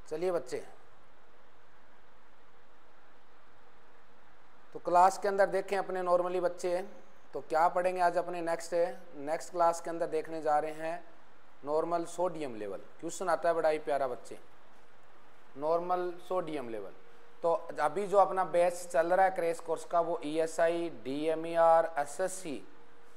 चलिए बच्चे, तो क्लास के अंदर देखें अपने नॉर्मली बच्चे, तो क्या पढ़ेंगे आज अपने नेक्स्ट क्लास के अंदर देखने जा रहे हैं नॉर्मल सोडियम लेवल। क्वेश्चन आता है बड़ा ही प्यारा बच्चे, नॉर्मल सोडियम लेवल। तो अभी जो अपना बैच चल रहा है क्रैश कोर्स का वो ESI, DMER, SSC,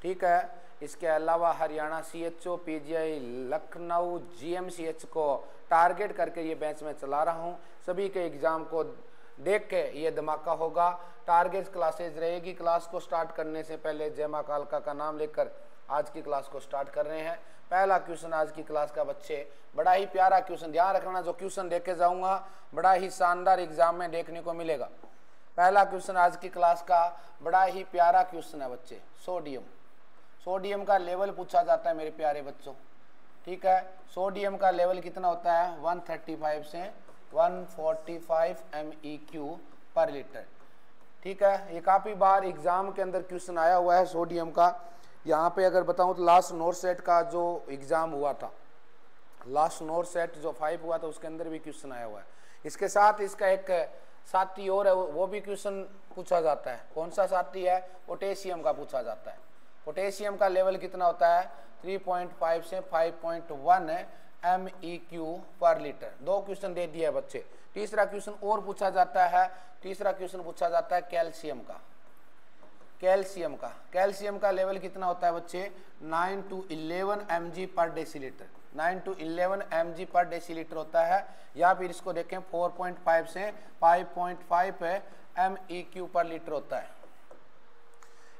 ठीक है। इसके अलावा Haryana CHO, PGI, Lucknow, GMCH को टारगेट करके ये बैच में चला रहा हूँ। सभी के एग्ज़ाम को देख के ये धमाका होगा। टारगेट क्लासेज रहेगी। क्लास को स्टार्ट करने से पहले जय मां कालका का नाम लेकर आज की क्लास को स्टार्ट कर रहे हैं। पहला क्वेश्चन आज की क्लास का बच्चे, बड़ा ही प्यारा क्वेश्चन, ध्यान रखना, जो क्वेश्चन देख के जाऊंगा बड़ा ही शानदार एग्जाम में देखने को मिलेगा। पहला क्वेश्चन आज की क्लास का बड़ा ही प्यारा क्वेश्चन है बच्चे, सोडियम का लेवल पूछा जाता है मेरे प्यारे बच्चों, ठीक है। सोडियम का लेवल कितना होता है? 135 से 145 MEQ पर लीटर, ठीक है। ये काफ़ी बार एग्जाम के अंदर क्वेश्चन आया हुआ है सोडियम का। यहाँ पे अगर बताऊँ तो लास्ट नोट सेट का जो एग्ज़ाम हुआ था, लास्ट नोट सेट जो 5 हुआ था, उसके अंदर भी क्वेश्चन आया हुआ है। इसके साथ इसका एक साथी और है, वो भी क्वेश्चन पूछा जाता है। कौन सा साथी है? पोटेशियम का पूछा जाता है। पोटेशियम का लेवल कितना होता है? 3.5 से 5.1 MEQ पर लीटर। 2 क्वेश्चन दे दिए बच्चे। तीसरा क्वेश्चन और पूछा जाता है, तीसरा क्वेश्चन पूछा जाता है कैल्शियम का लेवल कितना होता है बच्चे? 9 to 11 mg पर डेसीलीटर, 9 to 11 mg पर डेसीलीटर होता है। या फिर इसको देखें 4.5 से 5.5 MEQ पर लीटर होता है।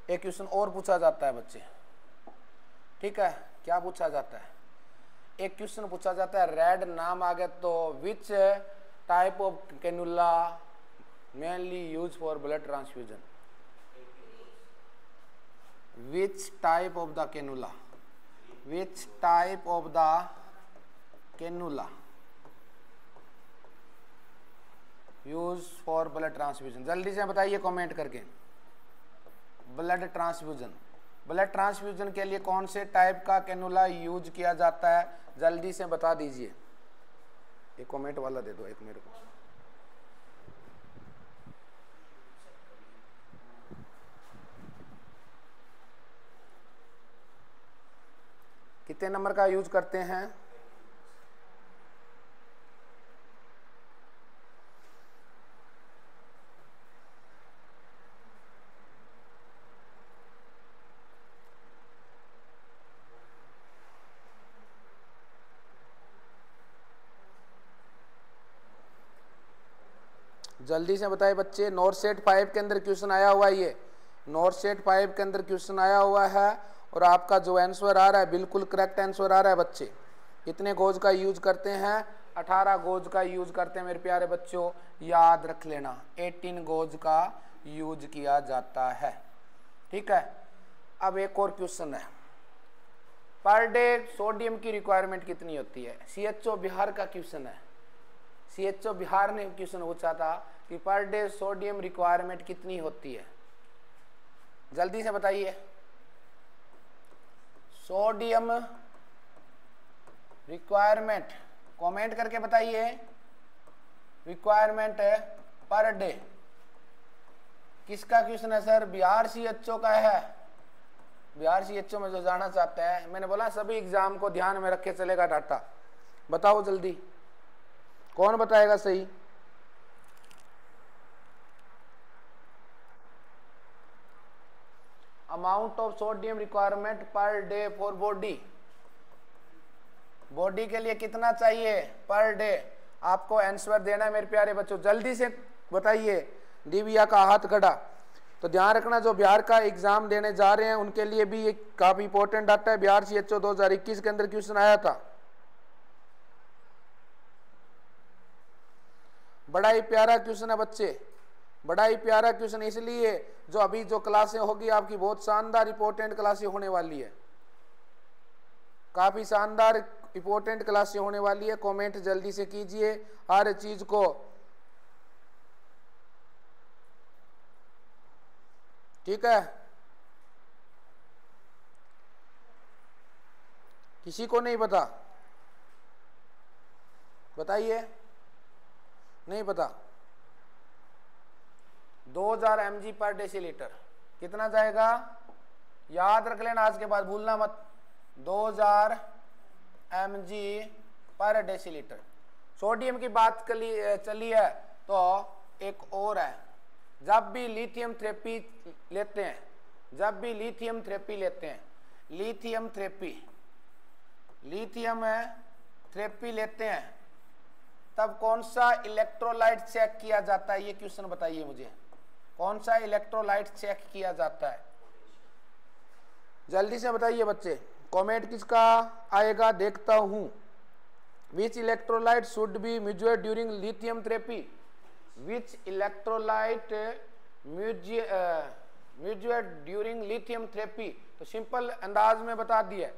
एक क्वेश्चन और पूछा जाता है बच्चे, ठीक है। क्या पूछा जाता है? एक क्वेश्चन पूछा जाता है, रेड नाम आ गया तो which type of cannula mainly use for blood transfusion? Which type of the cannula use for blood transfusion? जल्दी से बताइए कमेंट करके। ब्लड ट्रांसफ्यूजन के लिए कौन से टाइप का कैनुला यूज किया जाता है? जल्दी से बता दीजिए। एक कमेंट वाला दे दो एक मेरे को। कितने नंबर का यूज करते हैं? जल्दी से बताइए बच्चे। नॉर्थ सेट 5 के अंदर क्वेश्चन आया हुआ है, ये नॉर्थ सेट 5 के अंदर क्वेश्चन आया हुआ है और आपका जो आंसर आ रहा है बिल्कुल करेक्ट आंसर आ रहा है बच्चे। कितने गोज का यूज करते हैं? 18 गोज का यूज करते हैं मेरे प्यारे बच्चों, याद रख लेना। 18 गोज का यूज किया जाता है, ठीक है। अब एक और क्वेश्चन है, पर डे सोडियम की रिक्वायरमेंट कितनी होती है? CHO बिहार का क्वेश्चन है। CHO बिहार ने क्वेश्चन पूछा था कि पर डे सोडियम रिक्वायरमेंट कितनी होती है? जल्दी से बताइए। सोडियम रिक्वायरमेंट कमेंट करके बताइए। रिक्वायरमेंट पर डे किसका क्वेश्चन है सर? बिहार CHO का है। बिहार CHO में जो जाना चाहते हैं, मैंने बोला सभी एग्जाम को ध्यान में रख के चलेगा डाटा। बताओ जल्दी, कौन बताएगा सही? Amount of sodium requirement per day for body के लिए कितना चाहिए पर डे? आपको आंसर देना है मेरे प्यारे बच्चों, जल्दी से बताइए। दिव्या का हाथ खड़ा। तो ध्यान रखना, जो बिहार का एग्जाम देने जा रहे हैं उनके लिए भी एक काफी इंपॉर्टेंट डाटा है। बिहार CHO 2021 के अंदर क्वेश्चन आया था, बड़ा ही प्यारा क्वेश्चन है बच्चे, बड़ा ही प्यारा क्वेश्चन। इसलिए जो अभी जो क्लासें होगी आपकी बहुत शानदार इंपॉर्टेंट क्लासें होने वाली है, काफी शानदार इंपॉर्टेंट क्लासें होने वाली है। कमेंट जल्दी से कीजिए हर चीज को, ठीक है। किसी को नहीं पता? बताइए। नहीं पता, 2000 mg पर डेसीलीटर कितना जाएगा, याद रख लेना आज के बाद, भूलना मत, 2000 mg पर डेसीलीटर। सोडियम की बात चली है तो एक और है, जब भी लिथियम थेरेपी लेते हैं, जब भी लिथियम थेरेपी लेते हैं, लिथियम थेरेपी लेते हैं, तब कौन सा इलेक्ट्रोलाइट चेक किया जाता है, ये क्वेश्चन बताइए मुझे, कौन सा इलेक्ट्रोलाइट चेक किया जाता है, जल्दी से बताइए बच्चे, कमेंट किसका आएगा देखता हूं। Which electrolyte should be measured during lithium therapy, which electrolyte measured during lithium therapy, तो सिंपल अंदाज में बता दिया,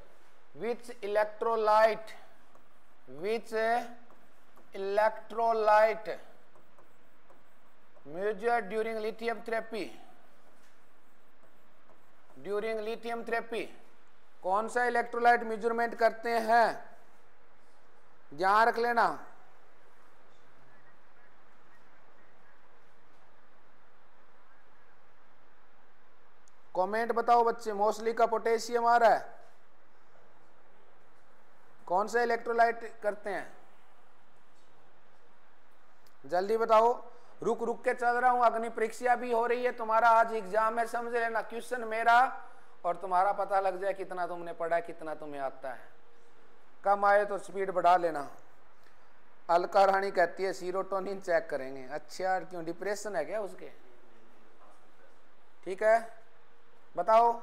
which electrolyte measured during lithium therapy, कौन सा इलेक्ट्रोलाइट मेजरमेंट करते हैं, ध्यान रख लेना। कमेंट बताओ बच्चे, मोस्टली का पोटेशियम आ रहा है, कौन सा इलेक्ट्रोलाइट करते हैं, जल्दी बताओ। रुक रुक के चल रहा हूं, अग्नि परीक्षा भी हो रही है, तुम्हारा आज एग्जाम है, समझ लेना, क्वेश्चन मेरा और तुम्हारा पता लग जाए कितना तुमने पढ़ा है, कितना तुम्हें आता है। कम आए तो स्पीड बढ़ा लेना। अलका रानी कहती है सीरोटोनिन चेक करेंगे, अच्छा क्यों, डिप्रेशन है क्या उसके, ठीक है बताओ।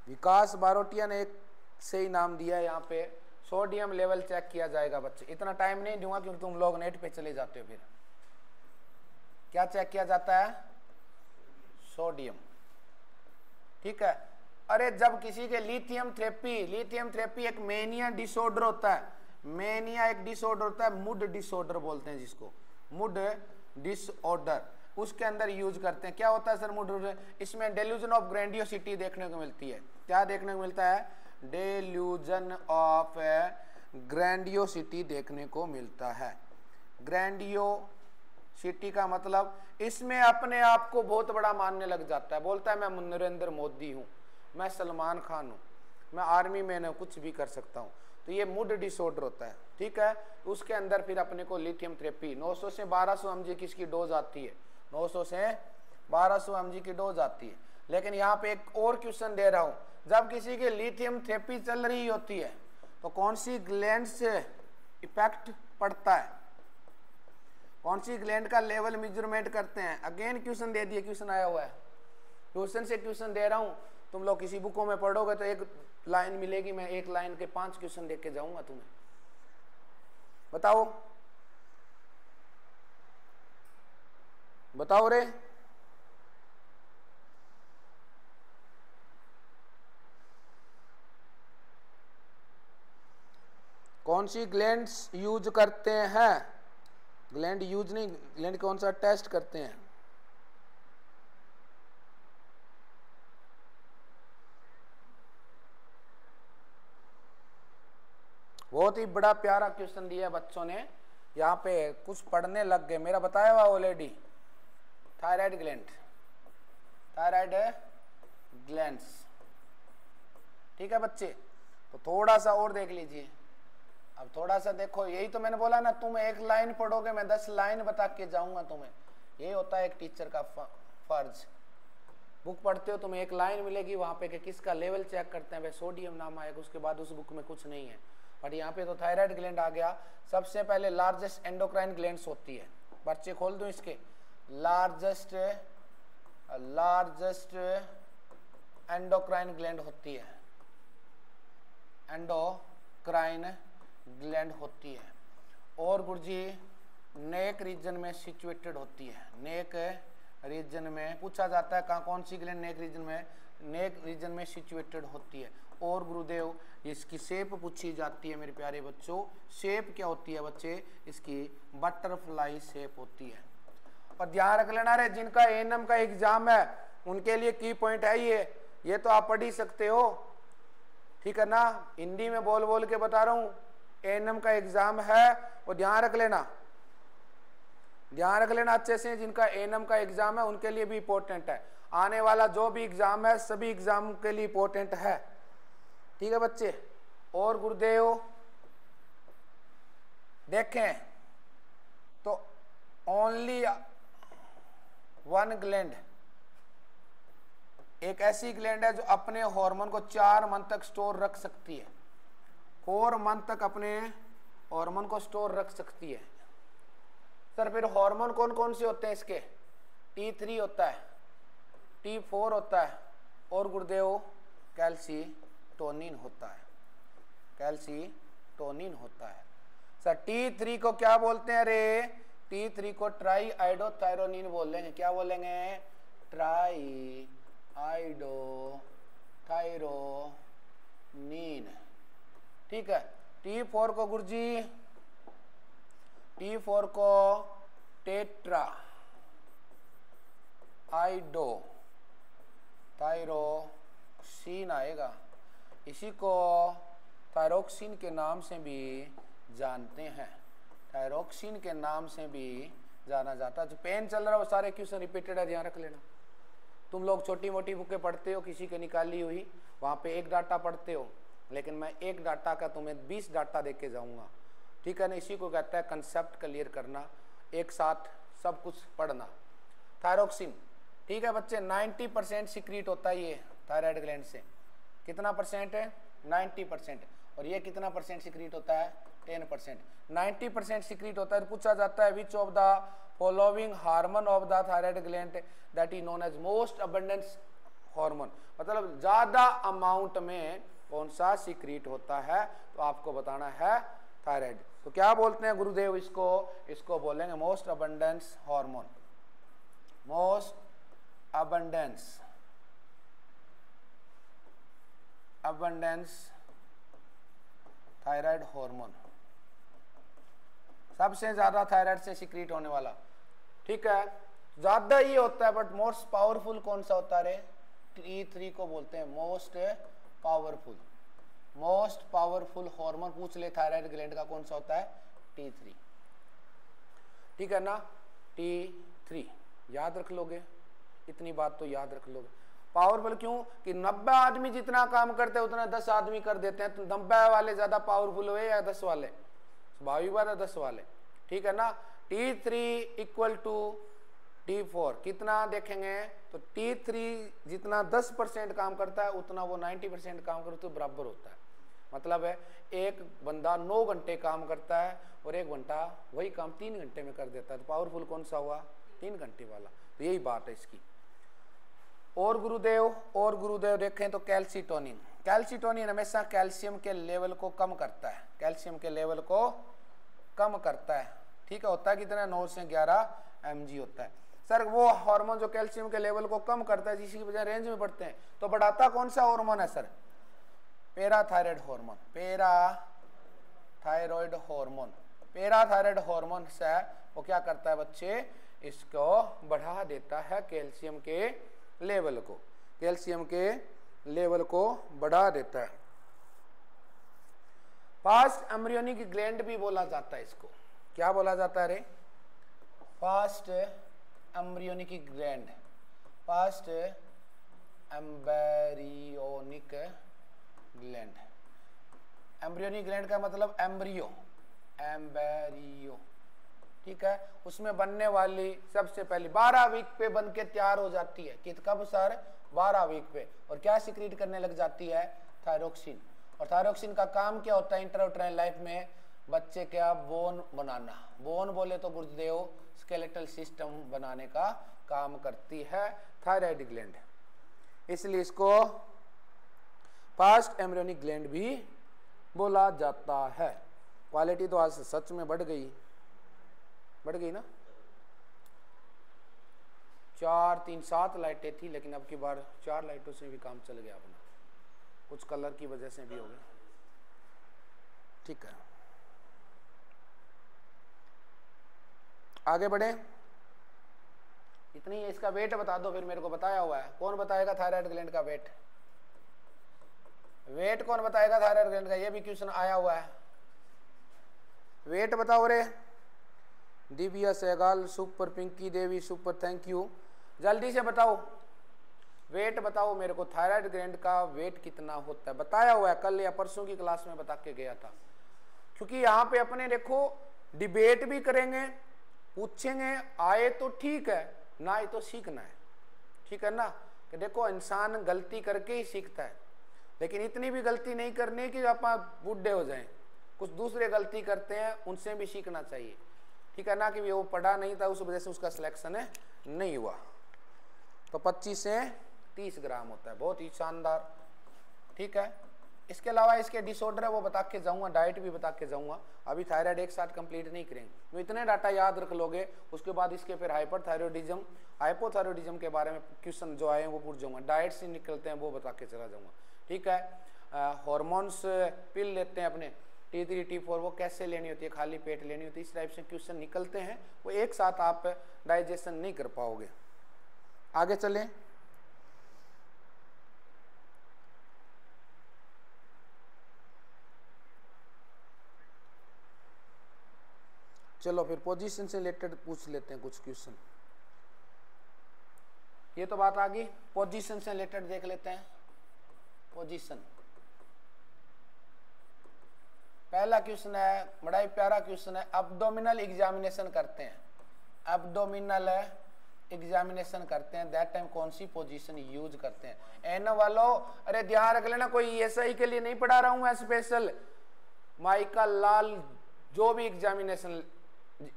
विकास बारोटिया ने एक से ही नाम दिया है, यहाँ पे सोडियम लेवल चेक किया जाएगा बच्चे, इतना टाइम नहीं दूंगा क्योंकि तुम लोग नेट पे चले जाते हो। फिर क्या चेक किया जाता है, सोडियम, ठीक है। अरे जब किसी के लिथियम थेरेपी एक मेनिया डिसऑर्डर होता है, मेनिया एक डिसऑर्डर होता है, मूड डिसऑर्डर बोलते हैं जिसको, मूड डिसऑर्डर, उसके अंदर यूज करते हैं। क्या होता है सर मूड डिसऑर्डर, इसमें डेल्यूजन ऑफ ग्रैंडियोसिटी देखने को मिलती है। क्या देखने को मिलता है, डेल्यूजन ऑफ ग्रैंडियोसिटी देखने को मिलता है। ग्रैंडियोसिटी का मतलब इसमें अपने आप को बहुत बड़ा मानने लग जाता है, बोलता है मैं नरेंद्र मोदी हूँ, मैं सलमान खान हूँ, मैं आर्मी मैन हूँ, कुछ भी कर सकता हूँ। तो ये मूड डिसऑर्डर होता है, ठीक है। उसके अंदर फिर अपने को लिथियम थेरेपी 900 से 1200 mg किसकी डोज आती है, 900 से 1200 mg की डोज आती है। लेकिन यहाँ पे एक और क्वेश्चन दे रहा हूँ, जब किसी की लिथियम थेरेपी चल रही होती है तो कौन सी ग्लैंड से इफेक्ट पड़ता है, कौन सी ग्लैंड का लेवल मेजरमेंट करते हैं। अगेन क्वेश्चन दे दिए, क्वेश्चन आया हुआ है, क्वेश्चन से क्वेश्चन दे रहा हूँ, तुम लोग किसी बुकों में पढ़ोगे तो एक लाइन मिलेगी, मैं एक लाइन के 5 क्वेश्चन देख के जाऊंगा तुम्हें। बताओ बताओ रे, कौन सी ग्लैंड्स यूज करते हैं, ग्लैंड यूज नहीं, ग्लैंड कौन सा टेस्ट करते हैं। बहुत ही बड़ा प्यारा क्वेश्चन दिया बच्चों ने, यहाँ पे कुछ पढ़ने लग गए, मेरा बताया हुआ already, thyroid gland, thyroid glands, ठीक है बच्चे। तो थोड़ा सा और देख लीजिए, अब थोड़ा सा देखो, यही तो मैंने बोला ना, तुम एक लाइन पढ़ोगे मैं 10 लाइन बता के जाऊंगा तुम्हें, यही होता है एक टीचर का फर्ज। बुक पढ़ते हो तुम्हें एक लाइन मिलेगी वहां पे कि किसका लेवल चेक करते हैं, भाई सोडियम नाम आएगा, उसके बाद उस बुक में कुछ नहीं है। बट यहाँ पे तो थायराइड ग्लैंड आ गया। सबसे पहले लार्जेस्ट एंडोक्राइन ग्लैंड्स होती है, पर्चे खोल दूं इसके, लार्जेस्ट एंडोक्राइन ग्लैंड होती है, एंडोक्राइन ग्लैंड होती है। और गुरुजी नेक रीजन में सिचुएटेड होती है, नेक रीजन में पूछा जाता है कहाँ कौन सी ग्लैंड नेक रीजन में सिचुएटेड होती है। और गुरुदेव इसकी शेप पूछी जाती है मेरे प्यारे बच्चों। शेप क्या होती है बच्चे? इसकी बटरफ्लाई शेप होती है। और ध्यान रख लेना रे, जिनका एएनएम का एग्जाम है उनके लिए की पॉइंट है ये तो आप पढ़ ही सकते हो, ठीक है ना। हिंदी में बोल बोल के बता रहा हूं, एएनएम का एग्जाम है वो ध्यान रख लेना, ध्यान रख लेना अच्छे से। जिनका एएनएम का एग्जाम है उनके लिए भी इंपॉर्टेंट है, आने वाला जो भी एग्जाम है सभी एग्जाम के लिए इंपॉर्टेंट है, ठीक है बच्चे। और गुरुदेव देखें तो ओनली वन ग्लैंड, एक ऐसी ग्लैंड है जो अपने हार्मोन को 4 मंथ तक स्टोर रख सकती है, 4 मंथ तक अपने हार्मोन को स्टोर रख सकती है। सर फिर हार्मोन कौन कौन से होते हैं इसके? T3 होता है, T4 होता है और गुरुदेव कैल्सीटोनिन होता है, कैल्सीटोनिन होता है। सर T3 को क्या बोलते हैं रे? T3 को ट्राई आइडोथायरोनिन बोलेंगे। क्या बोलेंगे? ट्राई आइडोथायरोनिन, ठीक है। T4 को गुरुजी, T4 को टेट्रा आइडोथायरोक्सिन आएगा, इसी को थायरोक्सिन के नाम से भी जानते हैं, थायरोक्सिन के नाम से भी जाना जाता है। जो पेन चल रहा है वो सारे क्वेश्चन रिपीटेड है, ध्यान रख लेना। तुम लोग छोटी मोटी बुकें पढ़ते हो, किसी के निकाली हुई, वहाँ पे एक डाटा पढ़ते हो, लेकिन मैं एक डाटा का तुम्हें 20 डाटा दे के जाऊँगा, ठीक है ना। इसी को कहता है कंसेप्ट क्लियर करना, एक साथ सब कुछ पढ़ना। थायरोक्सिन, ठीक है बच्चे, 90% सिक्रीट होता है ये थायराइड ग्लैंड से। कितना परसेंट है? 90%। और ये कितना परसेंट सिक्रीट होता है? 10%। 90% सिक्रीट होता है। तो पूछा जाता है which of the following hormone of the thyroid gland that is known as most abundance hormone, मतलब ज्यादा अमाउंट में कौन सा सिक्रीट होता है, तो आपको बताना है थायराइड। तो क्या बोलते हैं गुरुदेव इसको? इसको बोलेंगे most abundance hormone, most abundance thyroid hormone, सबसे ज्यादा थायराइड से सिक्रीट होने वाला, ठीक है। ज्यादा ही होता है, बट मोस्ट पावरफुल कौन सा होता है? T3 को बोलते हैं मोस्ट पावरफुल हार्मोन। पूछ ले थायराइड ग्लैंड का कौन सा होता है? T3, ठीक है ना। T3 याद रख लोगे, इतनी बात तो याद रख लोगे। पावरफुल क्यों? कि 90 आदमी जितना काम करते हैं उतना 10 आदमी कर देते हैं, तो 90 वाले ज्यादा पावरफुल हुए या 10 वाले? स्वाभाविक बात है 10 वाले, ठीक है ना। T3 इक्वल टू T4 कितना देखेंगे तो T3 जितना 10% काम करता है उतना वो 90% काम करता है, तो बराबर होता है। मतलब है एक बंदा 9 घंटे काम करता है और एक घंटा वही काम 3 घंटे में कर देता है, तो पावरफुल कौन सा हुआ? 3 घंटे वाला। तो यही बात है इसकी। और गुरुदेव देखें तो कैल्सीटोनिन हमेशा कैल्शियम के लेवल को कम करता है, कैल्शियम के लेवल को कम करता है, ठीक है। होता है कितना? 9 से 11 mg होता है। सर वो हार्मोन जो कैल्शियम के लेवल को कम करता है, जिसकी वजह रेंज में बढ़ते हैं, तो बढ़ाता कौन सा हार्मोन है sir? Parathyroid hormone, parathyroid hormone से वो क्या करता है बच्चे? इसको बढ़ा देता है कैल्शियम के लेवल को, कैल्शियम के लेवल को बढ़ा देता है। फास्ट एम्ब्रियोनिक ग्लैंड भी बोला जाता है इसको। क्या बोला जाता है रे? Fast embryonic gland, fast embryonic gland. Embryonic gland का मतलब एम्ब्रियो, ठीक है। उसमें बनने वाली सबसे पहले 12 वीक पे बन के तैयार हो जाती है। कब सर? 12 वीक पे। और क्या सिक्रीट करने लग जाती है? थायरोक्सिन। और थायरोक्सिन का काम क्या होता है इंट्रायूटेराइन लाइफ में? बच्चे क्या? बोन बनाना। बोन बोले तो गुरुदेव स्केलेटल सिस्टम बनाने का काम करती है थायराइड ग्लैंड, इसलिए इसको फास्ट एम्ब्रियोनिक ग्लैंड भी बोला जाता है। क्वालिटी तो आज सच में बढ़ गई ना। 4 3 7 लाइटें थी, लेकिन अब की बार 4 लाइटों से भी काम चल गया अपना। कुछ कलर की वजह से भी होगी। ठीक है, आगे बढ़े। इतनी है, इसका वेट बता दो फिर, मेरे को बताया हुआ है। कौन बताएगा थायराइड ग्लैंड का वेट? वेट कौन बताएगा थायराइड ग्लैंड का? ये भी क्वेश्चन आया हुआ है। वेट बताओ रे। Divya Sehgal super, Pinki Devi super, thank you. जल्दी से बताओ, वेट बताओ मेरे को, थायराइड ग्लैंड का वेट कितना होता है? बताया हुआ है, कल या परसों की क्लास में बता के गया था। क्योंकि यहाँ पे अपने देखो डिबेट भी करेंगे, पूछेंगे, आए तो ठीक है, ना आए तो सीखना है। ठीक है ना, कि देखो इंसान गलती करके ही सीखता है, लेकिन इतनी भी गलती नहीं करनी कि आप बूढ़े हो जाएं। कुछ दूसरे गलती करते हैं, उनसे भी सीखना चाहिए। ठीक है ना, कि वो पढ़ा नहीं था उस वजह से उसका सिलेक्शन है नहीं हुआ। तो 25 से 30 ग्राम होता है, बहुत ही शानदार। ठीक है, इसके अलावा इसके डिसऑर्डर है वो बता के जाऊंगा, डाइट भी बता के जाऊंगा। अभी थायराइड एक साथ कंप्लीट नहीं करेंगे, तो इतने डाटा याद रख लोगे, उसके बाद इसके फिर हाइपरथायरॉयडिज्म, हाइपोथायरॉयडिज्म के बारे में क्वेश्चन जो आए हैं वो पूछ जाऊंगा। डाइट से निकलते हैं वो बता के चला जाऊंगा। ठीक है, हार्मोन्स पिल लेते हैं अपने T3 T4, वो कैसे लेनी होती है, खाली पेट लेनी होती है, इस टाइप से क्वेश्चन निकलते हैं, वो एक साथ आप डाइजेशन नहीं कर पाओगे। आगे चलें। चलो फिर पोजीशन से रिलेटेड पूछ लेते हैं कुछ क्वेश्चन। ये तो बात आ गई, पोजीशन से रिलेटेड देख लेते हैं। पोजीशन, पहला क्वेश्चन है, बड़ा ही प्यारा क्वेश्चन है। एब्डोमिनल एग्जामिनेशन करते हैं, एब्डोमिनल एग्जामिनेशन करते हैं, दैट टाइम कौन सी पोजीशन यूज करते हैं? एन वालों अरे ध्यान रख लेना, कोई ESI के लिए नहीं पढ़ा रहा हूं मैं स्पेशल। माइका लाल, जो भी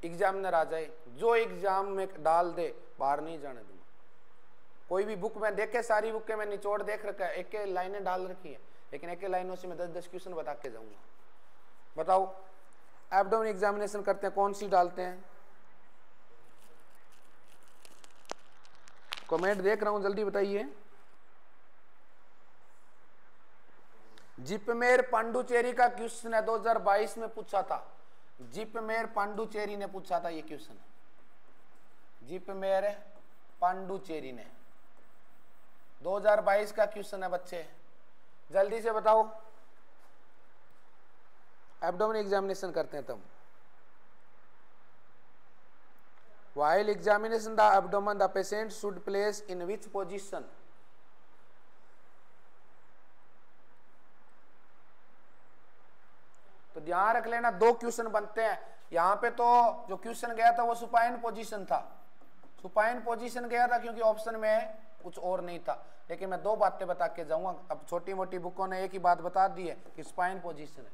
एग्जामिनर आ जाए, जो एग्जाम में डाल दे, बाहर नहीं जाने दूंगा। कोई भी बुक में देखे, सारी बुक के मैं निचोड़ देख रखा है, एक लाइनें डाल रखी है, लेकिन एक लाइनों से मैं 10-10 क्वेश्चन बता के जाऊंगा। बताओ, एब्डोमेन एग्जामिनेशन करते हैं, कौन सी डालते हैं? कमेंट देख रहा हूं, जल्दी बताइए। जिपमेर पांडुचेरी का क्वेश्चन है, 2022 में पूछा था। जिपमेर पांडुचेरी ने पूछा था ये क्वेश्चन, जिपमेर पांडुचेरी ने, 2022 का क्वेश्चन है बच्चे, जल्दी से बताओ। एब्डोमेन एग्जामिनेशन करते हैं तब। While examination the abdomen, the patient should place in which position? तो ध्यान रख लेना, 2 क्वेश्चन बनते हैं यहाँ पे। तो जो क्वेश्चन गया था वो सुपाइन पोजीशन था, सुपाइन पोजीशन गया था, क्योंकि ऑप्शन में कुछ और नहीं था। लेकिन मैं 2 बातें बता के जाऊंगा। अब छोटी मोटी बुकों ने एक ही बात बता दी है कि सुपाइन पोजीशन है,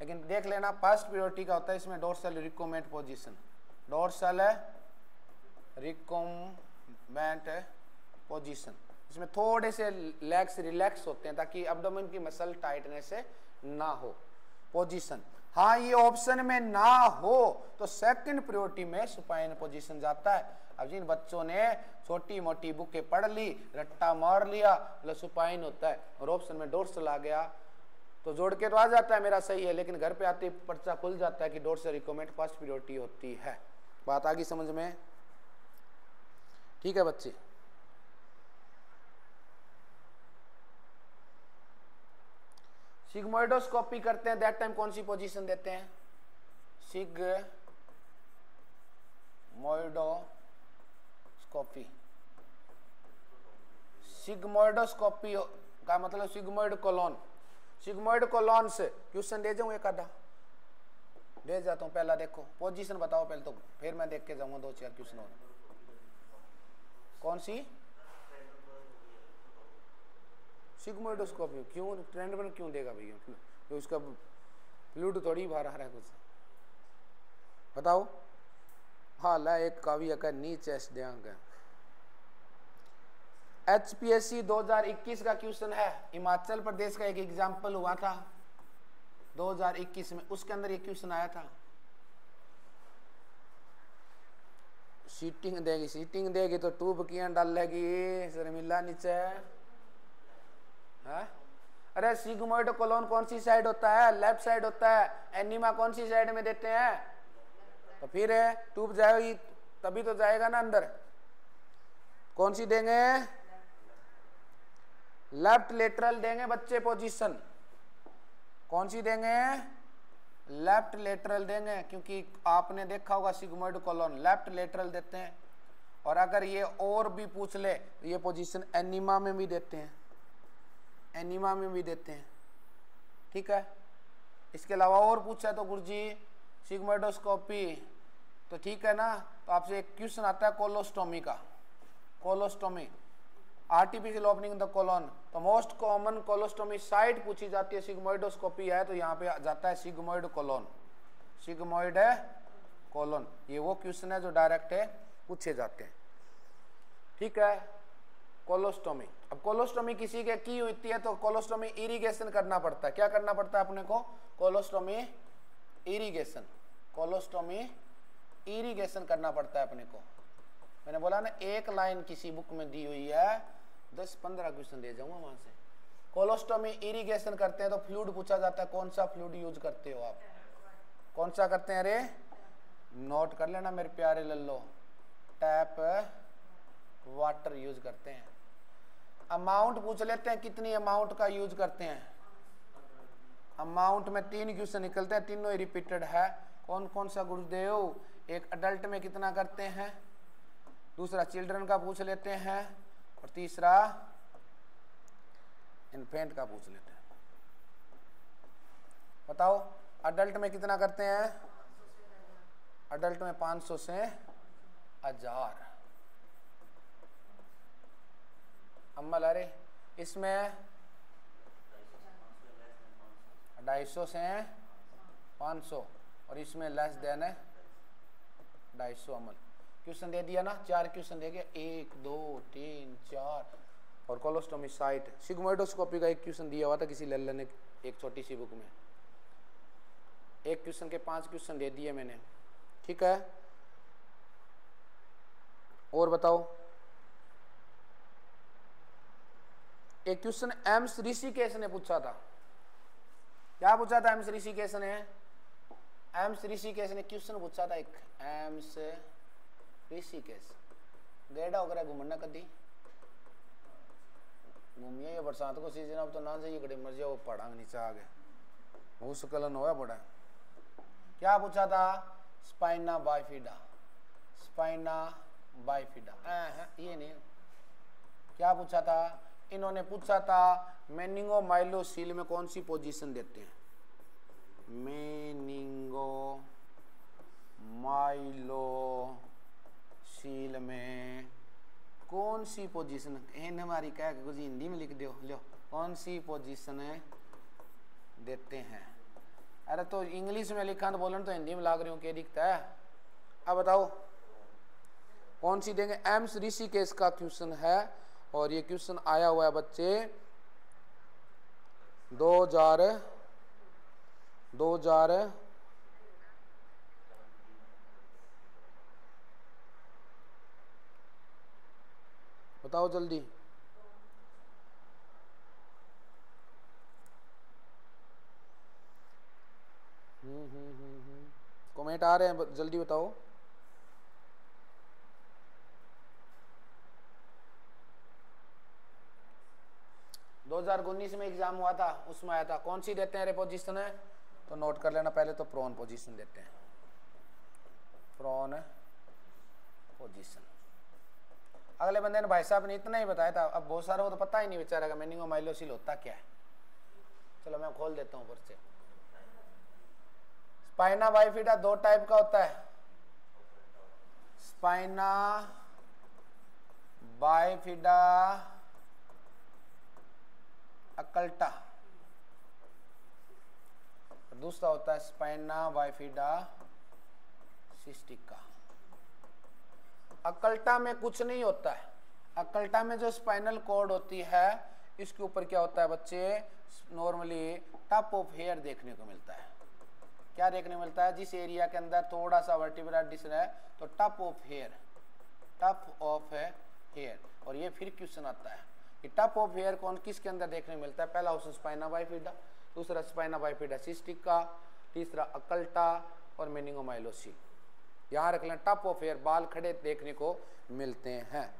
लेकिन देख लेना फर्स्ट प्रायोरिटी का होता है इसमें dorsal recommend position, dorsal recommend position. इसमें थोड़े से लेग्स रिलैक्स होते हैं ताकि एब्डोमेन की मसल टाइटनेस से ना हो। पोजीशन, हाँ ये ऑप्शन में ना हो तो सेकंड प्रायोरिटी में सुपाइन पोजीशन जाता है। अब जिन बच्चों ने छोटी मोटी बुकें पढ़ ली, रट्टा मार लिया, मतलब सुपाइन होता है और ऑप्शन में डोर्सल आ गया, तो जोड़ के तो आ जाता है मेरा, सही है, लेकिन घर पे आते पर्चा खुल जाता है कि डोर्सल रिकमेंड फर्स्ट प्रायोरिटी होती है। बात आ गई समझ में? ठीक है बच्चे। सिग्मोइडोस्कोपी करते हैं, दैट टाइम कौन सी पोजीशन देते हैं? सिग्मोइडोस्कोपी, सिग्मोइडोस्कोपी का मतलब सिग्मोइड कोलोन, सिग्मोइड कोलोन से क्वेश्चन दे जाऊं, एक आधा दे जाता हूं। पहला देखो पोजीशन बताओ पहले तो, फिर मैं देख के जाऊंगा 2-4 क्वेश्चन और। कौन सी? सिग्मोइडोस्कोपी क्यों ट्रेंड पर क्यों देगा भैया? तो उसका फ्लूड थोड़ी बाहर आ रहा है कुछ, बताओ। हाँ ला एक काव्य का नीचे देंग। HPSC 2021 का क्वेश्चन है, हिमाचल प्रदेश का एक एग्जाम्पल हुआ था 2021 में, उसके अंदर एक क्वेश्चन आया था। सीटिंग देगी, सीटिंग देगी तो ट्यूब किया डालेगी, शर्मिला नीचे है? अरे सिग्मोइड कोलोन कौन सी साइड होता है? लेफ्ट साइड होता है। एनीमा कौन सी साइड में देते हैं? तो फिर ट्यूब जाएगी तभी तो जाएगा ना अंदर। कौन सी देंगे? लेफ्ट लेटरल देंगे बच्चे पोजीशन। कौन सी देंगे? लेफ्ट लेटरल देंगे, क्योंकि आपने देखा होगा सिग्मोइड कोलोन लेफ्ट लेटरल देते हैं। और अगर ये और भी पूछ ले तो ये पोजीशन एनीमा में भी देते हैं, एनीमा में भी देते हैं। ठीक है, इसके अलावा और पूछा तो गुरुजी सिग्मोइडोस्कोपी, तो ठीक है ना। तो आपसे एक क्वेश्चन आता है कोलोस्टोमी का। Colostomy artificial opening the colon, तो मोस्ट कॉमन कोलोस्टोमी साइट पूछी जाती है। सिग्मोइडोस्कोपी है तो यहाँ पे जाता है सिग्मोइड कोलोन, सिग्मोइड कोलोन। ये वो क्वेश्चन है जो डायरेक्ट है पूछे जाते हैं। ठीक है, कोलोस्टोमी। अब कोलोस्टोमी किसी के की होती है तो कोलोस्टोमी इरिगेशन करना पड़ता है। क्या करना पड़ता है अपने को? कोलोस्टोमी इरिगेशन, कोलोस्टोमी इरिगेशन करना पड़ता है अपने को। मैंने बोला ना एक लाइन किसी बुक में दी हुई है, 10-15 क्वेश्चन दे जाऊंगा वहां से। कोलोस्टोमी इरिगेशन करते हैं तो फ्लूइड पूछा जाता है, कौन सा फ्लूइड यूज करते हो आप? कौन सा करते हैं? अरे नोट कर लेना मेरे प्यारे लल्लो, टैप वाटर यूज करते हैं। अमाउंट पूछ लेते हैं, कितनी अमाउंट का यूज करते हैं? अमाउंट में 3 क्वेश्चन निकलते हैं, तीनों ही रिपीटेड है। कौन कौन सा गुरुदेव? एक अडल्ट में कितना करते हैं, दूसरा चिल्ड्रन का पूछ लेते हैं, और तीसरा इन्फेंट का पूछ लेते हैं। बताओ अडल्ट में कितना करते हैं? अडल्ट में 500 से 1000 अम्मल। अरे इसमें 250 से 500 और इसमें लेस देन 250 अमल। क्वेश्चन दे दिया ना, 4 क्वेश्चन दे गया, 1 2 3 4। और कोलोस्टोमी साइट सिग्मोइडोस्कोपी का एक क्वेश्चन दिया हुआ था किसी लल्ले ने एक छोटी सी बुक में। एक क्वेश्चन के 5 क्वेश्चन दे दिए मैंने। ठीक है, और बताओ। एक क्वेश्चन एम्स ऋषिकेश ने पूछा था। क्या पूछा था एम्स ऋषिकेश ने? एम्स ऋषिकेश ने क्वेश्चन पूछा था एक, एम्स ऋषिकेश। गेड़ा वगैरह घूमना कदी घूमिए, ये बरसात को सीजन अब तो ना जाइए, गड़ी मर जाओ पहाड़ा नीचे आ गए, भूस्खलन होया बड़ा। क्या पूछा था? Spina bifida, spina bifida. ये नहीं, क्या पूछा था? इन्होंने पूछा था मेनिंगोमाइलोसील में कौन सी पोजीशन देते हैं? मेनिंगोमाइलोसील में कौन सी पोजीशन? हमारी क्या कुछ हिंदी में लिख दो, लो कौन सी पोजीशन देते हैं? अरे तो इंग्लिश में लिखा तो बोलन तो हिंदी में लाग रही हूँ, क्या दिखता है? अब बताओ कौन सी देंगे? एम्स ऋषिकेश का क्वेश्चन है और ये क्वेश्चन आया हुआ है बच्चे 2000 बताओ जल्दी। कमेंट आ रहे हैं, जल्दी बताओ। दो 2019 में एग्जाम हुआ था, उसमें आया था। कौन सी देते हैं रे पोजीशन है? तो नोट कर लेना, पहले तो प्रोन पोजीशन देते हैं, प्रोन पोजीशन। अगले बंदे ने भाई साहब ने इतना ही बताया था, अब बहुत सारों को तो पता ही नहीं बेचारा का मेनिंगोमाइलोसील होता क्या है। चलो मैं खोल देता हूँ ऊपर से। स्पाइना बाइफिडा 2 टाइप का होता है, स्पाइना बाइफिडा अकल्टा, दूसरा होता है स्पाइना बाइफिडा सिस्टिका। अकल्टा में कुछ नहीं होता है। अकल्टा में जो स्पाइनल कॉर्ड होती है इसके ऊपर क्या होता है बच्चे? नॉर्मली टप ऑफ हेयर देखने को मिलता है। क्या देखने को मिलता है? जिस एरिया के अंदर थोड़ा सा वर्टिब्रा डिस्क है तो tuft of hair, tuft of hair. और ये फिर क्वेश्चन आता है टप ऑफ हेयर कौन किसके अंदर देखने को मिलता है? पहला ऑप्शन स्पाइना बाइफिडा, दूसरा स्पाइना बाइफिडा सिस्टिका, तीसरा अकल्टा और मेनिंगोमाइलोसील। यहाँ रख लें टप ऑफ हेयर, बाल खड़े देखने को मिलते हैं।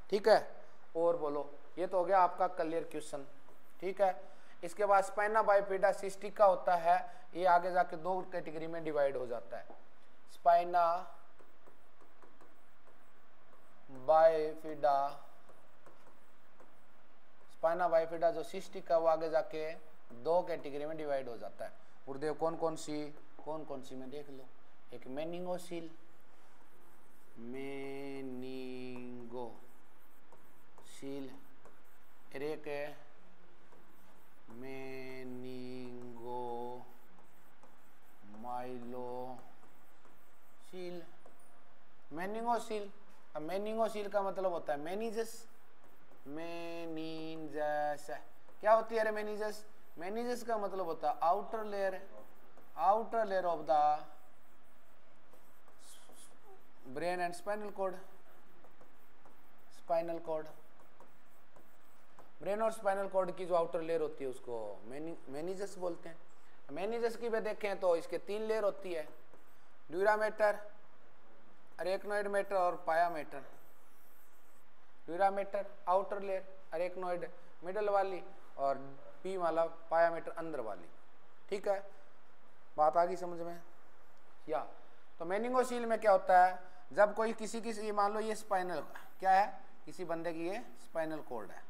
ठीक है, और बोलो, ये तो हो गया आपका क्लियर क्वेश्चन। ठीक है, इसके बाद स्पाइना बाइफिडा सिस्टिका होता है, ये आगे जाके दो कैटेगरी में डिवाइड हो जाता है। स्पाइना बाइफिडा, स्पाइना बाइफिडा जो सिस्टिका वो आगे जाके दो कैटेगरी में डिवाइड हो जाता है। गुरुदेव कौन कौन सी में देख लो। एक मेनिंगोसील, मेनिंगोसील, एक मेनिंगोमाइलोसील। मेनिंगोसील, अब मेनिंगोसील का मतलब होता है मेनिजस। मेनिंजस क्या होती है? मेनिजस, मेनिजस का मतलब होता है outer layer of the brain and spinal cord. Spinal cord, brain और स्पाइनल कॉर्ड की जो आउटर लेयर होती है उसको मेनिजस बोलते हैं। मेनिजस की भी देखें तो इसके 3 लेयर होती है, ड्यूरामेटर, अरेक्नोइड मैटर और pia mater. Dura mater outer layer, arachnoid middle वाली और पी वाला पायामेटर अंदर वाली। ठीक है, बात आ गई समझ में? या तो मेनिंगोसील में क्या होता है, जब कोई किसी मान लो ये स्पाइनल क्या है, किसी बंदे की ये स्पाइनल कॉर्ड है,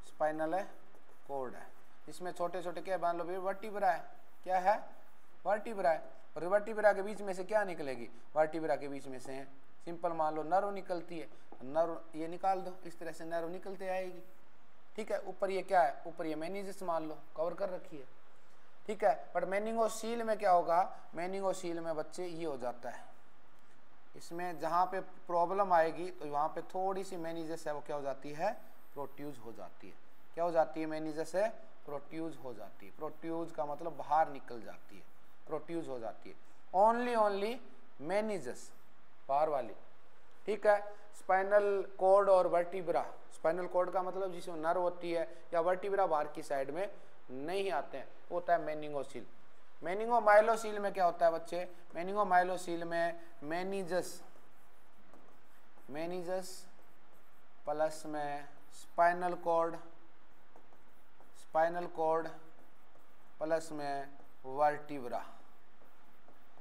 स्पाइनल कॉर्ड है, इसमें छोटे छोटे क्या मान लो वर्टिब्रा है, क्या है? वर्टिब्रा है, और वर्टिब्रा के बीच में से क्या निकलेगी? वर्टिब्रा के बीच में से सिंपल मान लो नर्व निकलती है, नर्व ये निकाल दो, इस तरह से नर्व निकलते आएगी। ठीक है, ऊपर ये क्या है? ऊपर ये मेनिजस मान लो कवर कर रखी है। ठीक है, बट मेनिंगोसील में क्या होगा? मेनिंगोसील में बच्चे ये हो जाता है, इसमें जहाँ पे प्रॉब्लम आएगी तो वहाँ पे थोड़ी सी मेनिजस है वो क्या हो जाती है? प्रोट्यूज हो जाती है। क्या हो जाती है? मेनिजस है प्रोट्यूज हो जाती है। प्रोट्यूज का मतलब बाहर निकल जाती है, प्रोट्यूज हो जाती है। ओनली मेनिजस बाहर वाली। ठीक है, स्पाइनल कॉर्ड और वर्टिब्रा, स्पाइनल कॉर्ड का मतलब जिसमें नर्व होती है या वर्टिब्रा बाहर की साइड में नहीं आते हैं, वो होता है मेनिंगोसील। मेनिंगोमाइलोसील में क्या होता है बच्चे? मेनिंगोमाइलोसील में मेनिजस प्लस में स्पाइनल कॉर्ड प्लस में वर्टिब्रा,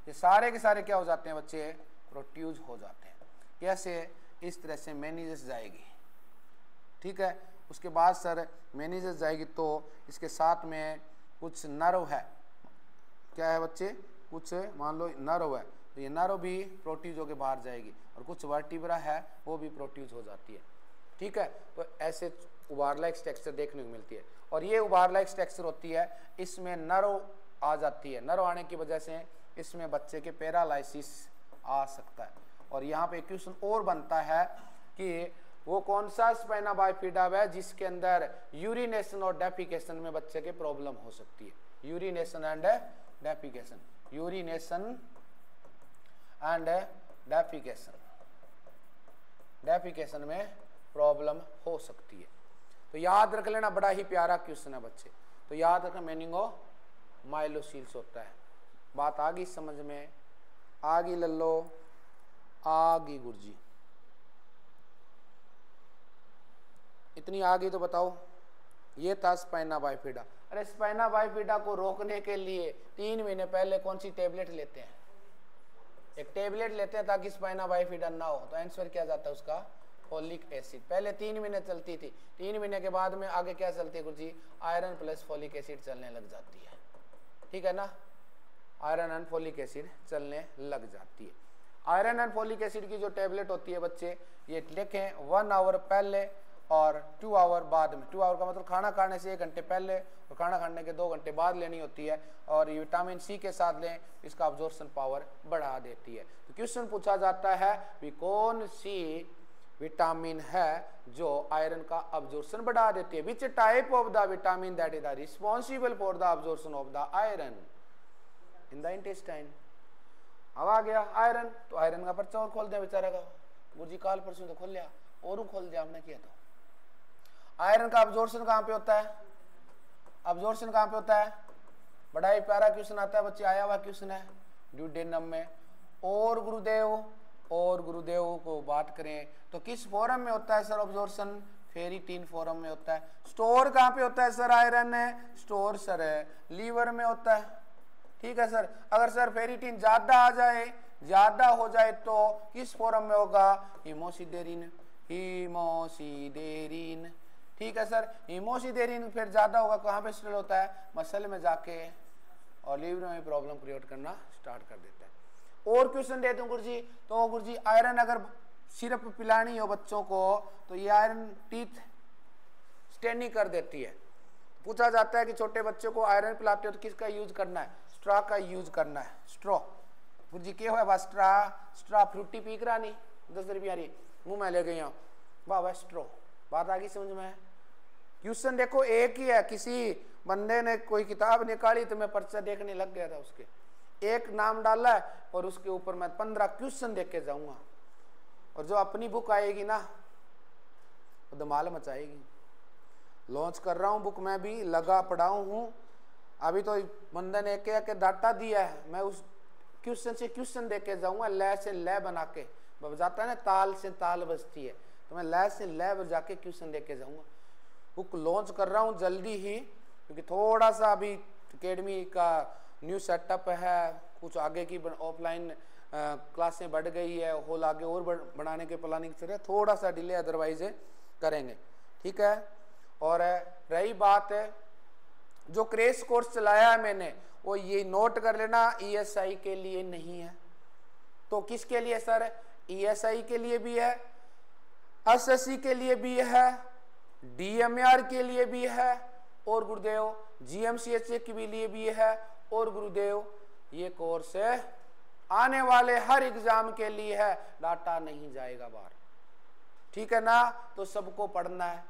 ये सारे के सारे क्या हो जाते हैं बच्चे? प्रोट्यूज हो जाते हैं। कैसे? इस तरह से मेनिजस जाएगी। ठीक है, उसके बाद सर मेनिजस जाएगी तो इसके साथ में कुछ नर्व है, क्या है बच्चे? कुछ मान लो नर्व है, तो ये नर्व भी प्रोट्यूज होकर बाहर जाएगी, और कुछ वर्टिब्रा है वो भी प्रोट्यूज हो जाती है। ठीक है, तो ऐसे उभार लाइक स्ट्रक्चर देखने को मिलती है, और ये उभार लाइक स्ट्रक्चर होती है, इसमें नर्व आ जाती है। नर्व आने की वजह से इसमें बच्चे के पैरालाइसिस आ सकता है। और यहाँ पे क्वेश्चन और बनता है कि वो कौन सा स्पाइना बाइफिडा है जिसके अंदर यूरिनेशन और डेफिकेशन में बच्चे के प्रॉब्लम हो सकती है। Urination and defecation, urination and defecation में प्रॉब्लम हो सकती है। तो याद रख लेना, बड़ा ही प्यारा क्वेश्चन है बच्चे। तो याद रखना मेनिंगोमाइलोसील्स होता है। बात आ गई समझ में? आ गई लल्लो? आ गई गुरुजी? इतनी आ गई तो बताओ। ये था स्पाइना बाइफिडा। अरे स्पाइना बाइफिडा को रोकने के लिए 3 महीने पहले कौन सी टेबलेट लेते हैं? एक टेबलेट लेते हैं ताकि स्पाइना बाइफिडा ना हो। तो आंसर क्या जाता है उसका? Folic acid. पहले 3 महीने चलती थी, 3 महीने के बाद में आगे क्या चलती है गुरुजी? आयरन प्लस फोलिक एसिड चलने लग जाती है। ठीक है ना, आयरन एंड फोलिक एसिड चलने लग जाती है। आयरन एंड फोलिक एसिड की जो टेबलेट होती है बच्चे, ये लिखें 1 आवर पहले और 2 आवर बाद में। 2 आवर का मतलब खाना खाने से 1 घंटे पहले और खाना खाने के 2 घंटे बाद लेनी होती है। और ये विटामिन सी के साथ लें, इसका अब्जॉर्प्शन पावर बढ़ा देती है। तो क्वेश्चन पूछा जाता है भी कौन सी विटामिन है जो आयरन का अब्जॉर्प्शन बढ़ा देती है? Which type of the vitamin that is the responsible for the absorption of the iron in the intestine? अब आ गया आयरन, तो आयरन का पर्चा और खोल दिया बेचारा का। गुरुजी काल परसों तो खोल लिया और खोल दिया आपने किया। तो आयरन का अब्जॉर्प्शन कहाँ पे होता है? अब्जॉर्प्शन कहाँ पे होता है? बड़ा ही प्यारा क्वेश्चन आता है बच्चे, आया हुआ क्वेश्चन है ड्यूडेनम में। और गुरुदेव को बात करें तो किस फॉर्म में होता है सर अब्जॉर्प्शन? फेरिटीन फॉर्म में होता है। स्टोर कहाँ पे होता है सर आयरन है? स्टोर सर है लीवर में होता है। ठीक है सर। अगर सर फेरिटीन ज्यादा हो जाए तो किस फॉर्म में होगा? हीमोसिडेरिन। ठीक है सर। हीमोसिडेरिन फिर ज्यादा होगा, कहाँ पे स्टोर होता है? मसल में जाके और लीवर में प्रॉब्लम क्रिएट करना स्टार्ट कर देता है। और क्वेश्चन देते हूँ गुरुजी, तो गुरुजी आयरन अगर सिरप पिलानी हो बच्चों को तो ये आयरन टीथ स्टेनिंग कर देती है। पूछा जाता है कि छोटे बच्चों को आयरन पिलाते हो तो किसका यूज करना है? स्ट्रॉ का यूज करना है। स्ट्रॉ गुरुजी क्या हुआ? बस स्ट्रॉ फ्रूटी पी करा नहीं 10 रुपया मुंह में ले गई हूँ, वाह स्ट्रॉ। बात आ गई समझ में? क्वेश्चन देखो एक ही है, किसी बंदे ने कोई किताब निकाली तो मैं पर्चा देखने लग गया था, उसके एक नाम डाला है और उसके ऊपर मैं 15 क्वेश्चन देख के जाऊंगा। और जो अपनी बुक आएगी ना वो धमाल मचाएगी। लॉन्च कर रहा हूँ बुक, मैं भी लगा पड़ा हूँ। अभी तो बंदे ने एक डाटा दिया है, मैं उस क्वेश्चन से क्वेश्चन देख के जाऊंगा। लय से लय बना के बजाता है ना, ताल से ताल बजती है, तो मैं लय से लय बजा के क्वेश्चन देख के जाऊंगा। बुक लॉन्च कर रहा हूँ जल्दी ही, क्योंकि थोड़ा सा अभी एकेडमी का न्यू सेटअप है, कुछ आगे की ऑफलाइन क्लासें बढ़ गई है, हॉल आगे और बढ़ाने के प्लानिंग चल रहा है, थोड़ा सा डिले अदरवाइज करेंगे। ठीक है। और रही बात जो क्रैश कोर्स चलाया है मैंने, वो ये नोट कर लेना ESI के लिए नहीं है। तो किसके लिए सर? ESI के लिए भी है, SSC के लिए भी है, DMAR के लिए भी है, और गुरुदेव GMCHA के लिए भी है, और गुरुदेव ये कोर्स है आने वाले हर एग्जाम के लिए है, डाटा नहीं जाएगा बाहर। ठीक है ना? तो सबको पढ़ना है।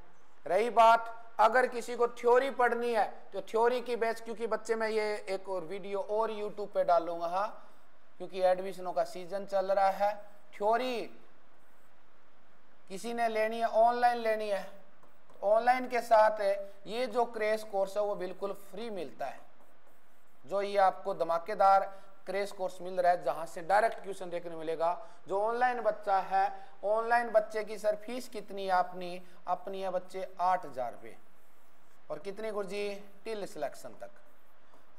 रही बात अगर किसी को थ्योरी पढ़नी है तो थ्योरी की बैच, क्योंकि बच्चे मैं ये एक और वीडियो और YouTube पे डालूंगा, हाँ, क्योंकि एडमिशनों का सीजन चल रहा है। थ्योरी किसी ने लेनी है, ऑनलाइन लेनी है, ऑनलाइन के साथ ये जो क्रैश कोर्स है वो बिल्कुल फ्री मिलता है। जो ये आपको धमाकेदार क्रैश कोर्स मिल रहा है, जहां से डायरेक्ट क्वेश्चन देखने मिलेगा। जो ऑनलाइन बच्चा है, ऑनलाइन बच्चे की सर फीस कितनी है? अपनी है बच्चे 8,000 रुपये। और कितनी गुरुजी? टिल सिलेक्शन तक।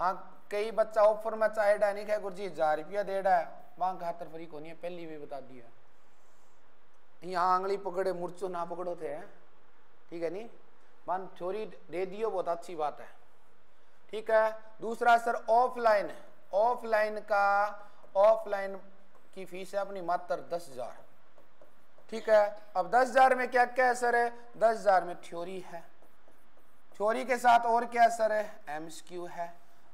हाँ, कई बच्चा ऑफर में चाहे डायनिक है गुरुजी 1,000 रुपया दे रहा है, वहां खातर फ्री को नहीं है, पहली भी बता दिया। यहाँ आंगली पकड़े मुर्चो ना पकड़ो थे, ठीक है नहीं, मान थ्योरी दे दियो, बहुत अच्छी बात है। ठीक है। दूसरा सर ऑफलाइन की फीस है अपनी मात्र 10,000। ठीक है। अब 10,000 में क्या क्या है सर? 10,000 में थ्योरी है, थ्योरी के साथ और क्या सर है? MCQ है,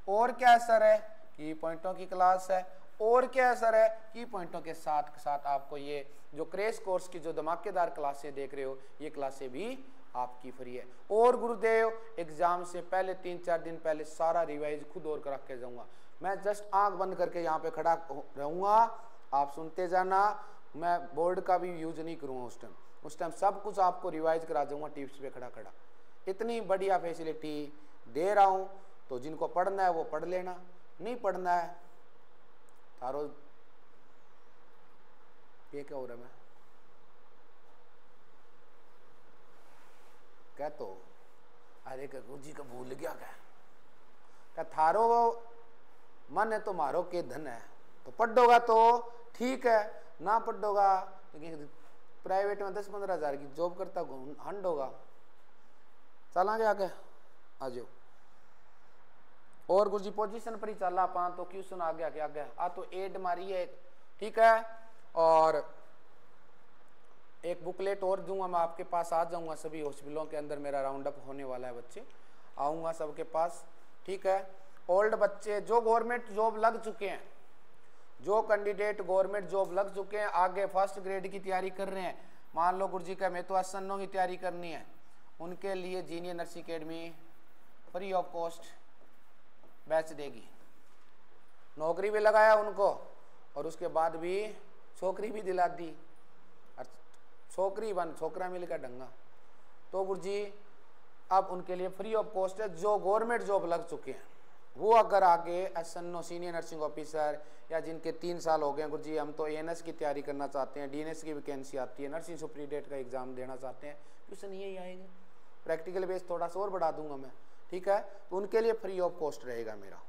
और क्या सर है? की पॉइंटों की क्लास है, और क्या सर है? की पॉइंटों के साथ आपको ये जो क्रैश कोर्स की जो धमाकेदार क्लासें देख रहे हो, ये क्लासें भी आपकी फ्री है। और गुरुदेव एग्जाम से पहले 3-4 दिन पहले सारा रिवाइज खुद और करा के जाऊंगा। मैं जस्ट आंख बंद करके यहाँ पे खड़ा रहूंगा, आप सुनते जाना, मैं बोर्ड का भी यूज नहीं करूँगा उस टाइम सब कुछ आपको रिवाइज करा दूंगा टिप्स पे खड़ा। इतनी बढ़िया फैसिलिटी दे रहा हूँ, तो जिनको पढ़ना है वो पढ़ लेना, नहीं पढ़ना है तारो ये क्या हो रहा है? मैं क्या तो अरे गुरुजी का भूल गया क्या थारो मन है तो मारो के धन है, तो पढ़ोगा तो ठीक है, ना पढ़ोगा लेकिन प्राइवेट में 10-15 हज़ार की जॉब करता हंड होगा। चलांगे आगे आ जाओ। और गुरुजी पोजीशन पर ही चला पा तो क्वेश्चन आ गया आ तो एड मारी है। ठीक है। और एक बुकलेट और दूंगा, मैं आपके पास आ जाऊंगा, सभी हॉस्पिटलों के अंदर मेरा राउंड अप होने वाला है, बच्चे आऊंगा सबके पास। ठीक है। ओल्ड बच्चे जो गवर्नमेंट जॉब लग चुके हैं, जो कैंडिडेट गवर्नमेंट जॉब लग चुके हैं, आगे फर्स्ट ग्रेड की तैयारी कर रहे हैं, मान लो गुरुजी का मैं तो आसनों की तैयारी करनी है, उनके लिए जीनियर nursing academy free of cost batch देगी। नौकरी भी लगाया उनको और उसके बाद भी छोकरी भी दिला दी, छोकरा मिल का ढंगा। तो गुरुजी अब उनके लिए फ्री ऑफ कॉस्ट है। जो गवर्नमेंट जॉब लग चुके हैं वो अगर आगे SNO सीनियर नर्सिंग ऑफिसर या जिनके 3 साल हो गए गुरु जी हम तो ANS की तैयारी करना चाहते हैं, DNS की वैकेंसी आती है, नर्सिंग सुपरिटेंडेंट का एग्जाम देना चाहते हैं, ट्यूशन यही आएंगे, प्रैक्टिकल बेस थोड़ा सा और बढ़ा दूंगा मैं, ठीक है। तो उनके लिए फ्री ऑफ कॉस्ट रहेगा मेरा,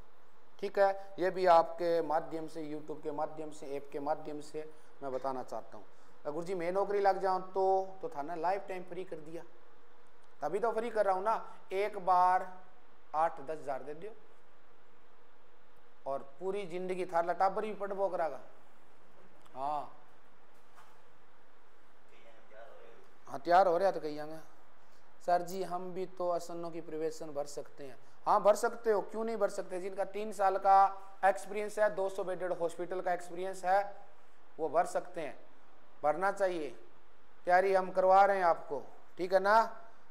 ठीक है। ये भी आपके माध्यम से, यूट्यूब के माध्यम से, ऐप के माध्यम से मैं बताना चाहता हूँ। गुरु जी मैं नौकरी लग जाऊँ तो था ना लाइफ टाइम फ्री कर दिया, तभी तो फ्री कर रहा हूँ ना। एक बार 8-10 हज़ार दे दियो और पूरी जिंदगी थार लटाबर भी पड़बो करागा। हाँ तैयार हो रहा तो कही जाएंगे सर जी हम भी तो SNO की प्रिपरेशन भर सकते हैं। हाँ भर सकते हो, क्यों नहीं भर सकते। जिनका 3 साल का एक्सपीरियंस है, 200 बेडेड हॉस्पिटल का एक्सपीरियंस है, वो भर सकते हैं, भरना चाहिए। तैयारी हम करवा रहे हैं आपको, ठीक है ना,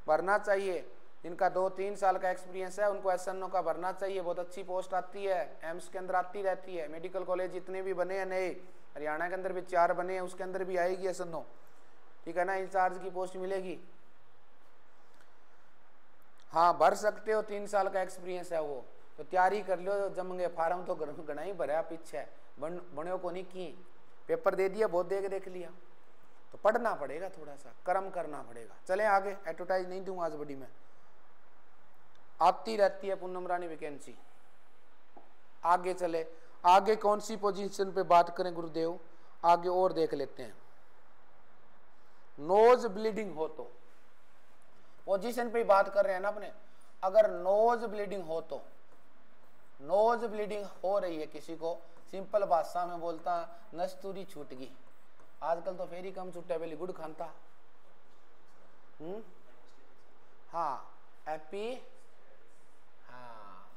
भरना चाहिए। जिनका 2-3 साल का एक्सपीरियंस है उनको SNO का भरना चाहिए। बहुत अच्छी पोस्ट आती है, एम्स के अंदर आती रहती है। मेडिकल कॉलेज जितने भी बने हैं नए, हरियाणा के अंदर भी 4 बने हैं, उसके अंदर भी आएगी SNO, ठीक है ना, इंचार्ज की पोस्ट मिलेगी। हाँ भर सकते हो, 3 साल का एक्सपीरियंस है वो तो तैयारी कर लो, जमेंगे फार्म तो घना ही भरा पीछे बने को नहीं की, पेपर दे दिया, बहुत देख लिया, तो पढ़ना पड़ेगा, थोड़ा सा कर्म करना पड़ेगा। चले आगे, एडवर्टाइज नहीं दूंगा आज बड़ी में, आती रहती है पूनम रानी वैकेंसी। आगे चले, आगे कौन सी पोजीशन पे बात करें गुरुदेव, आगे और देख लेते हैं। नोज ब्लीडिंग हो तो, पोजीशन पे बात कर रहे हैं ना अपने, अगर नोज ब्लीडिंग हो तो, नोज ब्लीडिंग हो रही है किसी को, सिंपल भाषा में बोलता नस्तूरी छूट गई, आजकल तो फेरी कम छूटे पहले गुड़ खानता। हाँ एपी, हाँ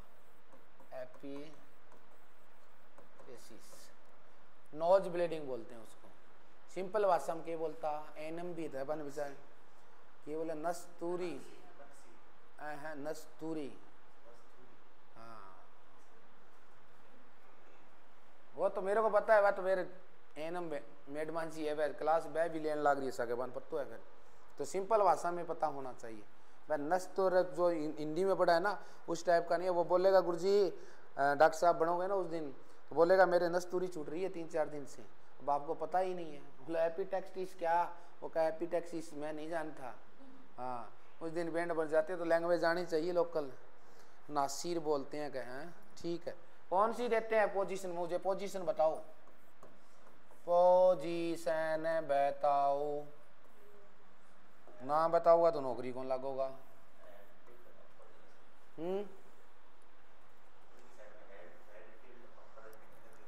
एपीटेसिस, नोज ब्लीडिंग बोलते हैं उसको, सिंपल भाषा में क्या बोलता, एनम भी था बन विचार ये बोले नस्तूरी, नस्तूरी, हाँ वो तो मेरे को पता है, वह तो मेरे एनम मेडमान जी है, वह क्लास बै भी लेने लग रही है सके बन पत्तो है, फिर तो सिंपल भाषा में पता होना चाहिए। वह नस्तूर जो हिंदी में पढ़ा है ना उस टाइप का नहीं है। वो बोलेगा गुरुजी डॉक्टर साहब बनोगे ना उस दिन, तो बोलेगा मेरे नस्तूरी छूट रही है 3-4 दिन से, अब आपको पता ही नहीं है। बोला एपिटेक्सिस क्या, वो कहा एपिटेक्सिस मैं नहीं जानता। हाँ उस दिन बैंड बन जाते तो लैंग्वेज आनी चाहिए लोकल, नासिर बोलते हैं कहे, ठीक है। कौन सी देते हैं पोजीशन, मुझे पोजीशन बताओ, पोजीशन बताओ, ना बताऊंगा तो नौकरी कौन लगोगा।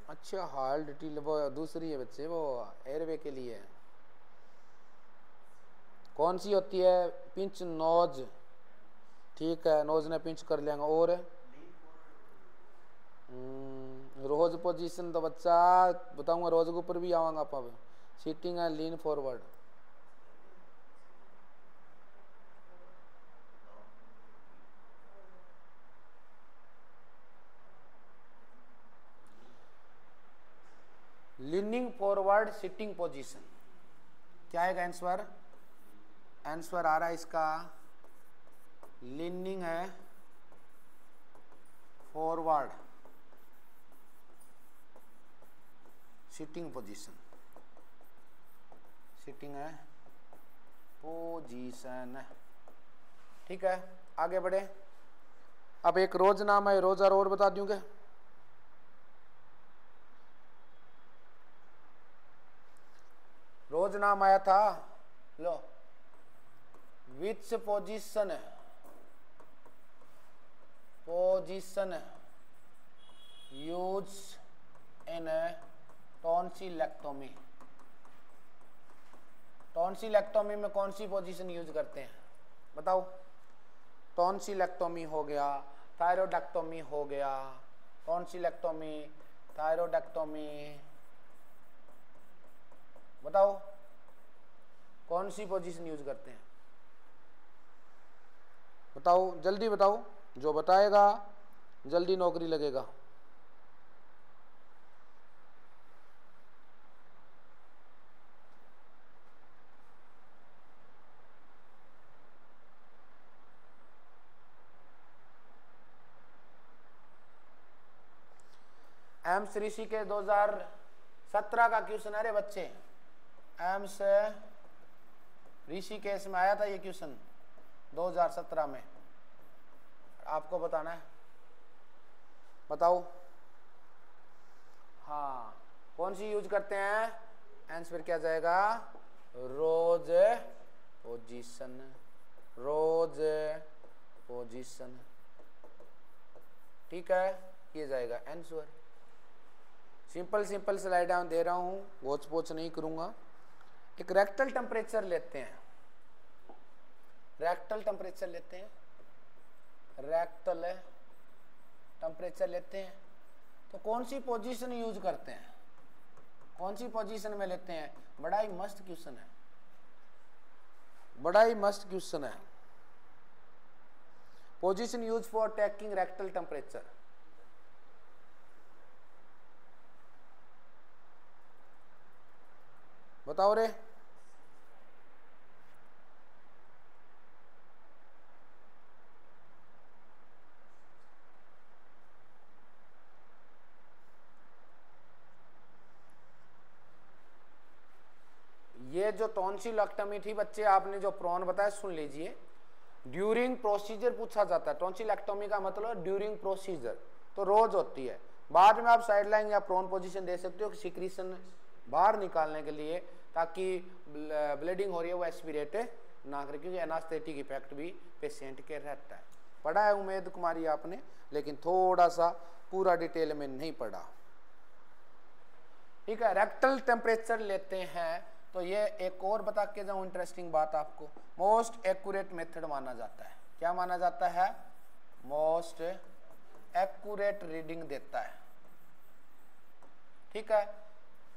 अच्छा हार्ड डिटेल वो दूसरी है बच्चे, वो एयरवे के लिए कौन सी होती है, पिंच नोज, ठीक है नोज ने पिंच कर लेंगे। और रोज पोजीशन तो बच्चा बताऊंगा, रोज के ऊपर भी आवांगा आप, सीटिंग है lean forward, leaning forward sitting position, क्या है आंसर, आंसर आ रहा है इसका लीनिंग है फॉरवर्ड सिटिंग पोजीशन, सिटिंग है पोजीशन, ठीक है। आगे बढ़े, अब एक रोज नाम है, रोज और बता दूंगे। रोज नाम आया था, low which position, position use in tonsillectomy, tonsillectomy में कौन सी पोजीशन यूज करते हैं बताओ। टॉन्सिलेक्टोमी हो गया, थायरोइडेक्टोमी हो गया, टॉन्सिलेक्टोमी, थायरोइडेक्टोमी, बताओ कौन सी पोजीशन यूज करते हैं, बताओ जल्दी बताओ, जो बताएगा जल्दी नौकरी लगेगा। एम्स ऋषिकेश 2017 का क्वेश्चन है रे बच्चे। एम्स ऋषिकेश में आया था ये क्वेश्चन 2017 में, आपको बताना है। बताओ हाँ, कौन सी यूज करते हैं? आंसर क्या जाएगा? रोज पोजीशन, रोज पोजीशन। ठीक है, ये जाएगा answer. Simple simple slide down दे रहा हूं, वॉच पोच नहीं करूंगा। एक रेक्टल टेम्परेचर लेते हैं, रेक्टल टेम्परेचर लेते हैं, रेक्टल टेम्परेचर लेते हैं। तो कौन सी पोजीशन यूज करते हैं, कौन सी पोजीशन में लेते हैं? बड़ा ही मस्त क्वेश्चन है, बड़ा ही मस्त क्वेश्चन है। Position use for taking rectal temperature. बताओ रे। ये जो टॉन्सिलेक्टमी थी बच्चे, आपने जो प्रॉन बताया सुन लीजिए। ड्यूरिंग प्रोसीजर पूछा जाता है। टॉन्सिलेक्टमी का मतलब ड्यूरिंग प्रोसीजर, तो रोज होती है। बाद में आप साइड लाइन या प्रोन पोजीशन दे सकते हो, सिक्रीशन बाहर निकालने के लिए, ताकि ब्लीडिंग हो रही है वो एस्पिरेट ना करे, क्योंकि एनास्थेटिक इफेक्ट भी पेशेंट के रहता है। पढ़ा है उम्मीद कुमारी आपने, लेकिन थोड़ा सा पूरा डिटेल में नहीं पढ़ा। ठीक है, रेक्टल टेम्परेचर लेते हैं। तो ये एक और बता के जाऊं इंटरेस्टिंग बात आपको, मोस्ट एक्यूरेट मेथड माना जाता है। क्या माना जाता है? मोस्ट एक्यूरेट रीडिंग देता है। ठीक है,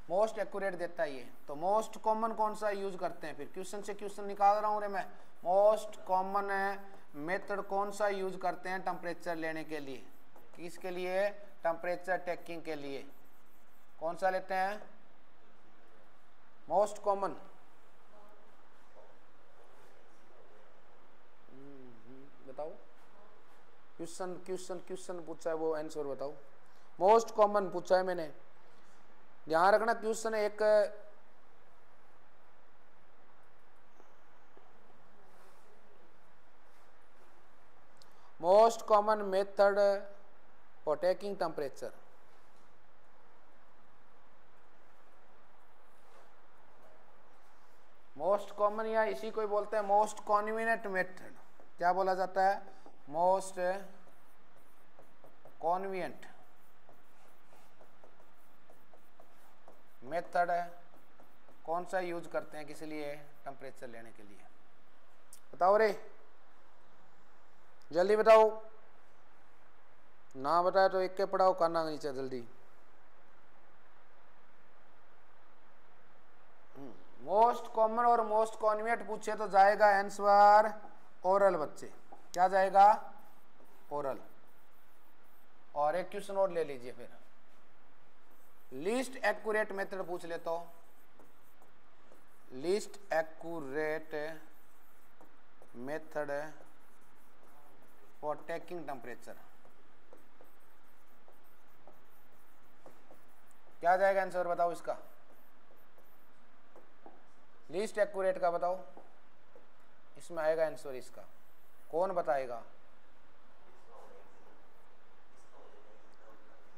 मोस्ट एक्यूरेट देता है ये। तो मोस्ट कॉमन कौन सा यूज करते हैं? फिर क्वेश्चन से क्वेश्चन निकाल रहा हूं रे मैं। मोस्ट कॉमन मेथड कौन सा यूज करते हैं टेम्परेचर लेने के लिए? किसके लिए? टेम्परेचर टेकिंग के लिए। कौन सा लेते हैं? मोस्ट कॉमन बताओ। क्वेश्चन क्वेश्चन क्वेश्चन पूछा है, वो आंसर बताओ। मोस्ट कॉमन पूछा है मैंने, ध्यान रखना। क्वेश्चन एक most common method for taking temperature. Most common या इसी को ही बोलते हैं मोस्ट कन्वीनियंट मेथड। क्या बोला जाता है? मोस्ट कन्वीनियंट मेथड है। कौन सा यूज करते हैं किस लिए? टेम्परेचर लेने के लिए। बताओ रे, जल्दी बताओ। ना बताया तो एक के पढ़ाओ, काना नीचे जल्दी। मोस्ट कॉमन और मोस्ट कन्वीनियंट पूछे तो जाएगा आंसर ओरल बच्चे। क्या जाएगा? ओरल। और एक क्वेश्चन और ले लीजिए फिर। लीस्ट एक्यूरेट मेथड पूछ ले तो, least accurate method for taking temperature. क्या जाएगा आंसर बताओ इसका? लीस्ट एक्यूरेट का बताओ, इसमें आएगा आंसर इसका। कौन बताएगा?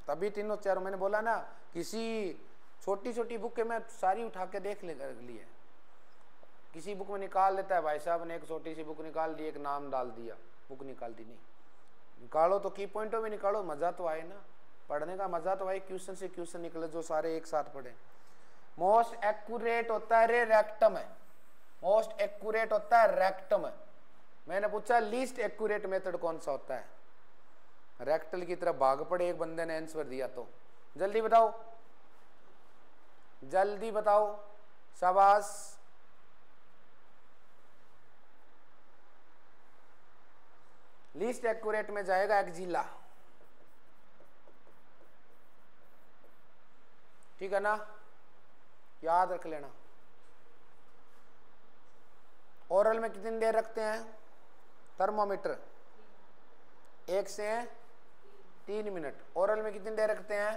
तभी तीनों चारों मैंने बोला ना, किसी छोटी छोटी बुक के मैं सारी उठा के देख लिए। किसी बुक में निकाल लेता है भाई साहब ने, एक छोटी सी बुक निकाल दी, एक नाम डाल दिया, बुक निकाल दी। नहीं निकालो तो की पॉइंटों में निकालो, मजा तो आए ना, पढ़ने का मजा तो आए। क्वेश्चन से क्वेश्चन निकले जो सारे एक साथ पढ़े। मोस्ट एक्यूरेट होता है रे रेक्टम है, मोस्ट एक्यूरेट होता है रेक्टम है। मैंने पूछा लीस्ट एक्यूरेट मेथड कौन सा होता है? रेक्टल की तरफ भाग पड़े, एक बंदे ने आंसर दिया। तो जल्दी बताओ, जल्दी बताओ, शाबाश। लीस्ट एक्यूरेट में जाएगा एक्जिला। ठीक है ना, याद रख लेना। ओरल में कितनी देर रखते हैं थर्मोमीटर? 1 से 3 मिनट। ओरल में कितनी देर रखते हैं?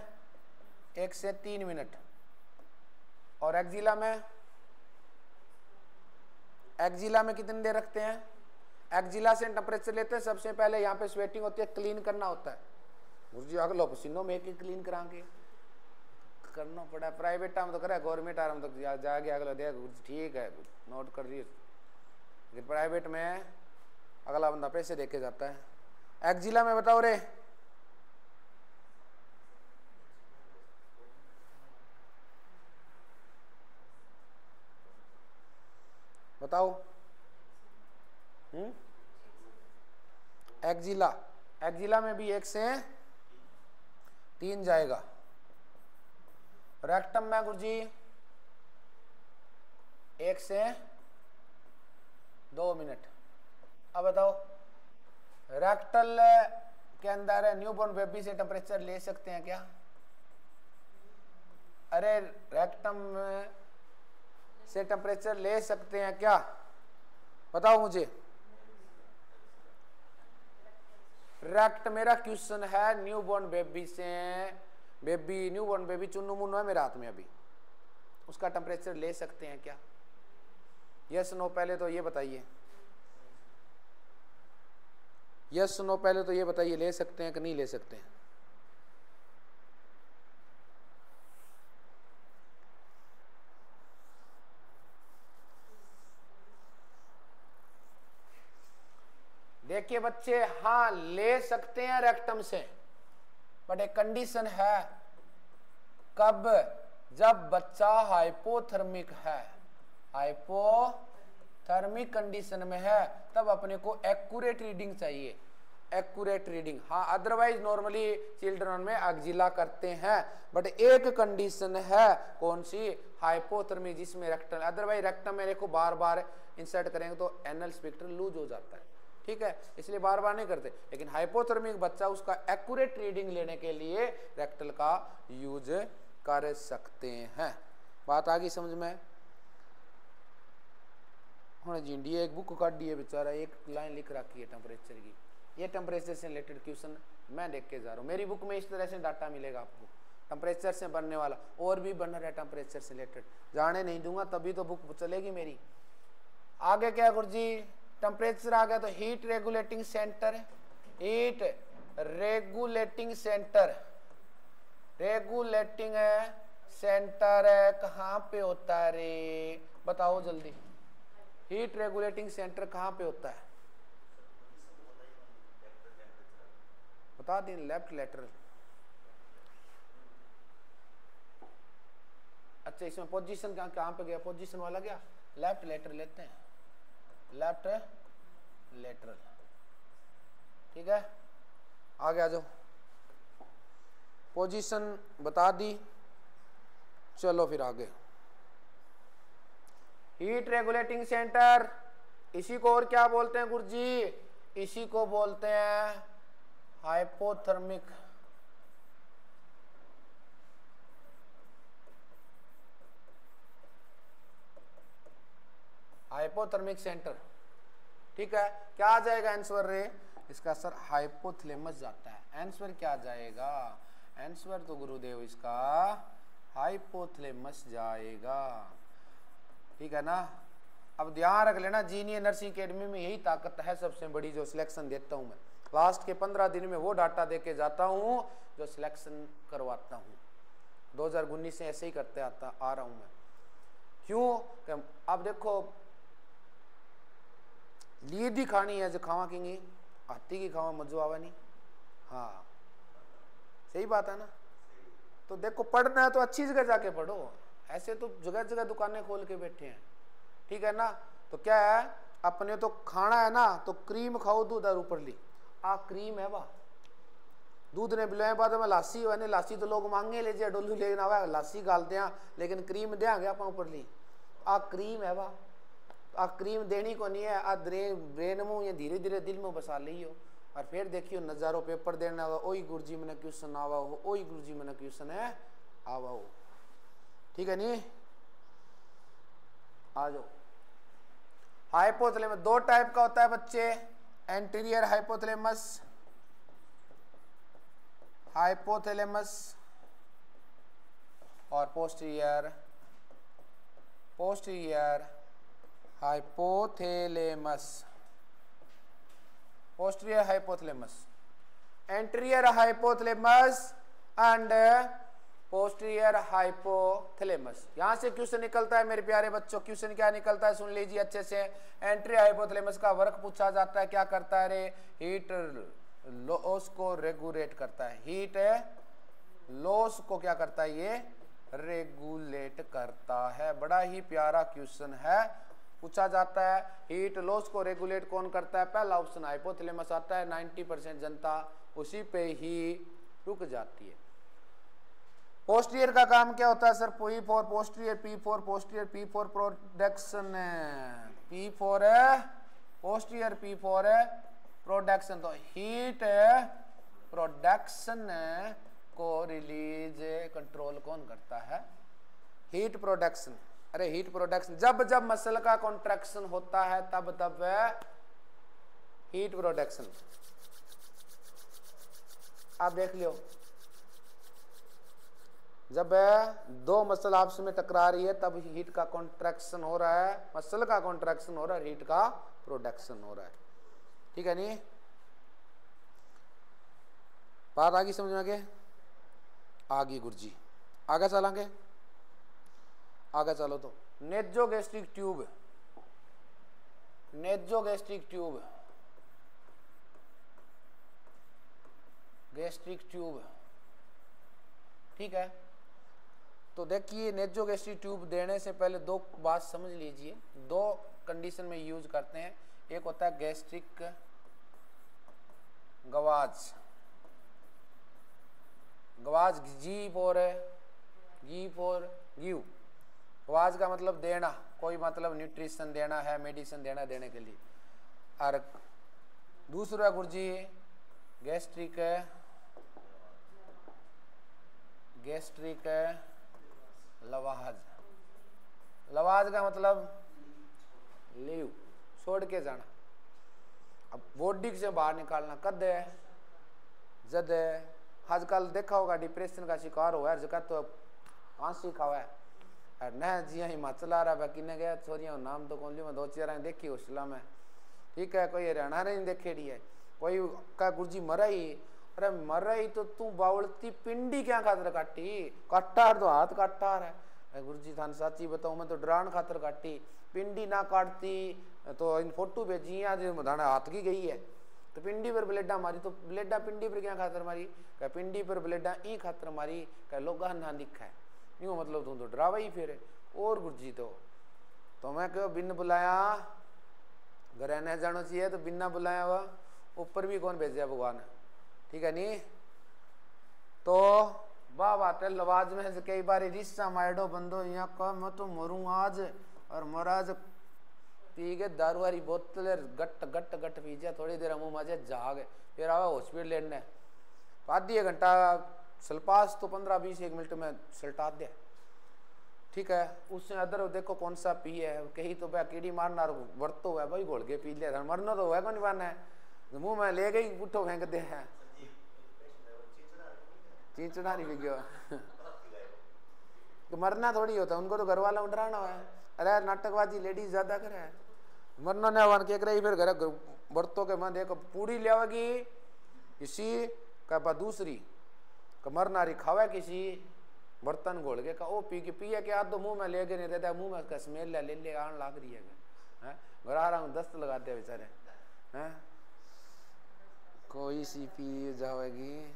1 से 3 मिनट। और एक्जिला में कितनी देर रखते हैं? एक्जिला से टेम्परेचर लेते हैं, सबसे पहले यहाँ पे स्वेटिंग होती है, क्लीन करना होता है। मुझे अगलो पसीनों में एक क्लीन करा के करना पड़ा। प्राइवेट में तो करे, गवर्नमेंट आराम तो जाके अगला दे ठीक है नोट कर दिए, लेकिन प्राइवेट में अगला बंदा पैसे देके जाता है। एक्जिला में बताओ रे, बताओ। एक्जिला में भी 1 से 3 जाएगा। रेक्टम में गुरुजी 1 से 2 मिनट। अब बताओ रेक्टल के अंदर न्यूबॉर्न बेबी से टेम्परेचर ले सकते हैं क्या? अरे रेक्टम से टेम्परेचर ले सकते हैं क्या? बताओ मुझे। रेक्ट मेरा क्वेश्चन है, न्यूबॉर्न बेबी से न्यूबॉर्न बेबी चुन्नू मुन्नू है मेरे हाथ में अभी, उसका टेम्परेचर ले सकते हैं क्या? यस नो पहले तो ये बताइए, यस नो पहले तो ये बताइए, ले सकते हैं कि नहीं ले सकते हैं? देखिए बच्चे, हाँ ले सकते हैं रेक्टम से, बट एक कंडीशन है। कब? जब बच्चा हाइपोथर्मिक है, हाइपोथर्मिक कंडीशन में है, तब अपने को एक्यूरेट रीडिंग चाहिए, एक्यूरेट रीडिंग। हाँ अदरवाइज नॉर्मली चिल्ड्रन में एक्जिला करते हैं, बट एक कंडीशन है, कौन सी? हाइपोथर्मिक, जिसमें रेक्टम, अदरवाइज रेक्टम में देखो बार बार इंसर्ट करेंगे तो एनल स्फिंक्टर लूज हो जाता है, ठीक है, इसलिए बार बार नहीं करते। लेकिन हाइपोथर्मिक बच्चा, उसका एक्यूरेट रीडिंग लेने के लिए रेक्टल का यूज कर सकते हैं। बात आ गई समझ में? हाँ जी, इंडिया एक बुक काट दी है बेचारा, एक लाइन लिख रखी है टेम्परेचर की। ये टेम्परेचर से रिलेटेड क्वेश्चन मैं देख के जा रहा हूँ, मेरी बुक में इस तरह से डाटा मिलेगा आपको, टेम्परेचर से बनने वाला, और भी बन रहा है टेम्परेचर से रिलेटेड, जाने नहीं दूंगा तभी तो बुक चलेगी मेरी। आगे क्या गुरुजी? टेम्परेचर आ गया तो heat regulating centre, heat regulating centre, regulating centre कहाँ पे होता है रे? बताओ जल्दी, हीट रेगुलेटिंग सेंटर कहाँ पे होता है? बता दें, लेफ्ट लेटरल। अच्छा इसमें पोजीशन कहाँ पे गया? पोजीशन वाला गया, लेफ्ट लेटरल लेते हैं, लेफ्ट लेटरल, ठीक है। आगे आ जाओ, पोजीशन बता दी, चलो फिर आगे। हीट रेगुलेटिंग सेंटर, इसी को और क्या बोलते हैं गुरुजी? इसी को बोलते हैं हाइपोथर्मिक, हाइपोथर्मिक सेंटर, ठीक है। क्या आ जाएगा आंसर रे इसका? सर हाइपोथैलेमस जाता है। आंसर क्या आ जाएगा? आंसर तो गुरुदेव इसका हाइपोथैलेमस जाएगा, ठीक है ना। अब ध्यान रख लेना, जीनियर नर्सिंग अकेडमी में यही ताकत है सबसे बड़ी, जो सिलेक्शन देता हूं मैं। लास्ट के 15 दिन में वो डाटा देके जाता हूं जो सिलेक्शन करवाता हूं। 2019 से ऐसे ही करते आ रहा हूं मैं। क्यों? अब देखो, लीद ही खानी है जो खावा किंगी, हाथी की खावा मजो आवा नहीं। हाँ सही बात है ना। तो देखो, पढ़ना है तो अच्छी जगह जाके पढ़ो, ऐसे तो जगह जगह दुकानें खोल के बैठे हैं, ठीक है ना। तो क्या है, अपने तो खाना है ना, तो क्रीम खाओ, दूध और ऊपर ली आ क्रीम है वाह, दूध ने बिलोए बाद में लासी हुआ नहीं, लासी तो लोग मांगे ले जे डोलू लेना हुआ, लासी गालते हैं, लेकिन क्रीम देंगे आप ऊपर ली आ क्रीम है वाह। आ क्रीम देनी को नहीं है, आ ब्रेन में ये धीरे धीरे दिल में बसा लियो, और फिर देखियो नजारों पेपर देना हुआ, ओई गुरुजी मैंने क्वेश्चन आवा हो, ओई गुरुजी मैंने क्वेश्चन है आवा हो, ठीक है नहीं। आ जाओ। हाइपोथैलेमस 2 टाइप का होता है बच्चे, anterior hypothalamus, hypothalamus posterior hypothalamus, posterior hypothalamus, anterior hypothalamus and posterior hypothalamus. यहां से क्वेश्चन निकलता है मेरे प्यारे बच्चों, क्वेश्चन क्या निकलता है सुन लीजिए अच्छे से। एंटीरियर हाइपोथैलेमस का वर्क पूछा जाता है, क्या करता है रे, हीट लॉस को रेगुलेट करता है, हीट लॉस को क्या करता है, ये रेगुलेट करता है। बड़ा ही प्यारा क्वेश्चन है, पूछा जाता है हीट लॉस को रेगुलेट कौन करता है, पहला ऑप्शन हाइपोथैलेमस आता है। 90% जनता उसी पे ही रुक जाती है। पोस्टीरियर का काम क्या होता है sir, P for posterior, P for posterior, P for production, P for posterior, P for production. तो हीट प्रोडक्शन को रिलीज कंट्रोल कौन करता है, हीट प्रोडक्शन। अरे हीट प्रोडक्शन, जब जब मसल का कॉन्ट्रैक्शन होता है तब तब हीट प्रोडक्शन। आप देख लियो, जब दो मसल आपस में टकरा रही है तब हीट का कॉन्ट्रैक्शन हो रहा है, मसल का कॉन्ट्रैक्शन हो रहा है, हीट का प्रोडक्शन हो रहा है। ठीक है नहीं, बात आगे समझ में आगे, आगे गुरुजी आगे चलेंगे, आगे चलो। तो nasogastric tube, nasogastric tube, gastric tube, ठीक है। तो देखिए नेजोगैस्ट्रिक ट्यूब देने से पहले दो बात समझ लीजिए, दो कंडीशन में यूज करते हैं। एक होता है गैस्ट्रिक गवाज, गवाज जी फॉर गिव, गवाज का मतलब देना, कोई मतलब न्यूट्रिशन देना है, मेडिसिन देना, देने के लिए। और दूसरा गुरुजी गैस्ट्रिक लवाज, लवाज का मतलब लीव, छोड़ के जाना। अब बॉडी से बाहर निकालना कद है, जद है। आजकल देखा होगा डिप्रेशन का शिकार हुआ है, जगह तो फांसी खावा है। न जी हिमाचल आ रहा बाकी ने गया छोरिया नाम तो कौन लियो, मैं दो चार देखी उसला में, ठीक है। कोई हरियाणा ने देखेड़ी है, कोई का गुरुजी मरा ही, अरे मर रही तो तू बावलती पिंडी क्या खातर काटी, काटार तो हाथ काटार है। गुरुजी थान साची बताऊं, मैं तो डरान खातर काटी, पिंडी ना काटती तो इन फोटो भेजी आज हाथ की गई है, तो पिंडी पर ब्लेडा मारी, तो ब्लेडा पिंडी पर क्या खातर मारी, कह पिंडी पर ब्लेडा ई खातर मारी, कह लोगा ना दिखा है, यूँ मतलब तू तो डरावा ही फिर। और गुरुजी तो मैं क्यों बिन बुलाया घर न जाना चाहिए, तो बिना बुलाया हुआ ऊपर भी कौन भेजा भगवान, ठीक है नहीं। तो वाह बात है, लवाज में से कई बार रिश्ता माइडो बंदो यहाँ का, मैं तो मरूँ आज, और महाराज पी के दारू वाली बोतल गट गट गट पी जाए, थोड़ी देर मुँह माजे जाग, फिर आवा हॉस्पिटल लेने, आधी घंटा सलपास तो 15-20 मिनट में सल्टा दे, ठीक है। उससे अदर देखो कौन सा पी है, कहीं तो भाई कीड़ी मारना वर्तो हुआ भाई, घोल के पी लिया, मरना तो हुआ कौन मारना है, मुंह में ले गई पुट्ठो फेंक दे है, चींचड़ा नहीं पी गया तो मरना थोड़ी होता, उनको तो घर वाला डराना है। अरे नाटकबाजी लेडीज ज्यादा करे है, मरना ने वन के रही, फिर घर बर्तों के मन देखो पूरी लियावेगी इसी का, दूसरी कमर नारी खावे किसी बर्तन घोल के का, ओ पी के पिए के आज तो मुंह में ले गए नहीं देता, मुंह में उसका स्मेल ले आन लाग रही है, घर आ रहा हूँ दस्त लगाते हैं बेचारे हैं, कोई सी पी जाएगी,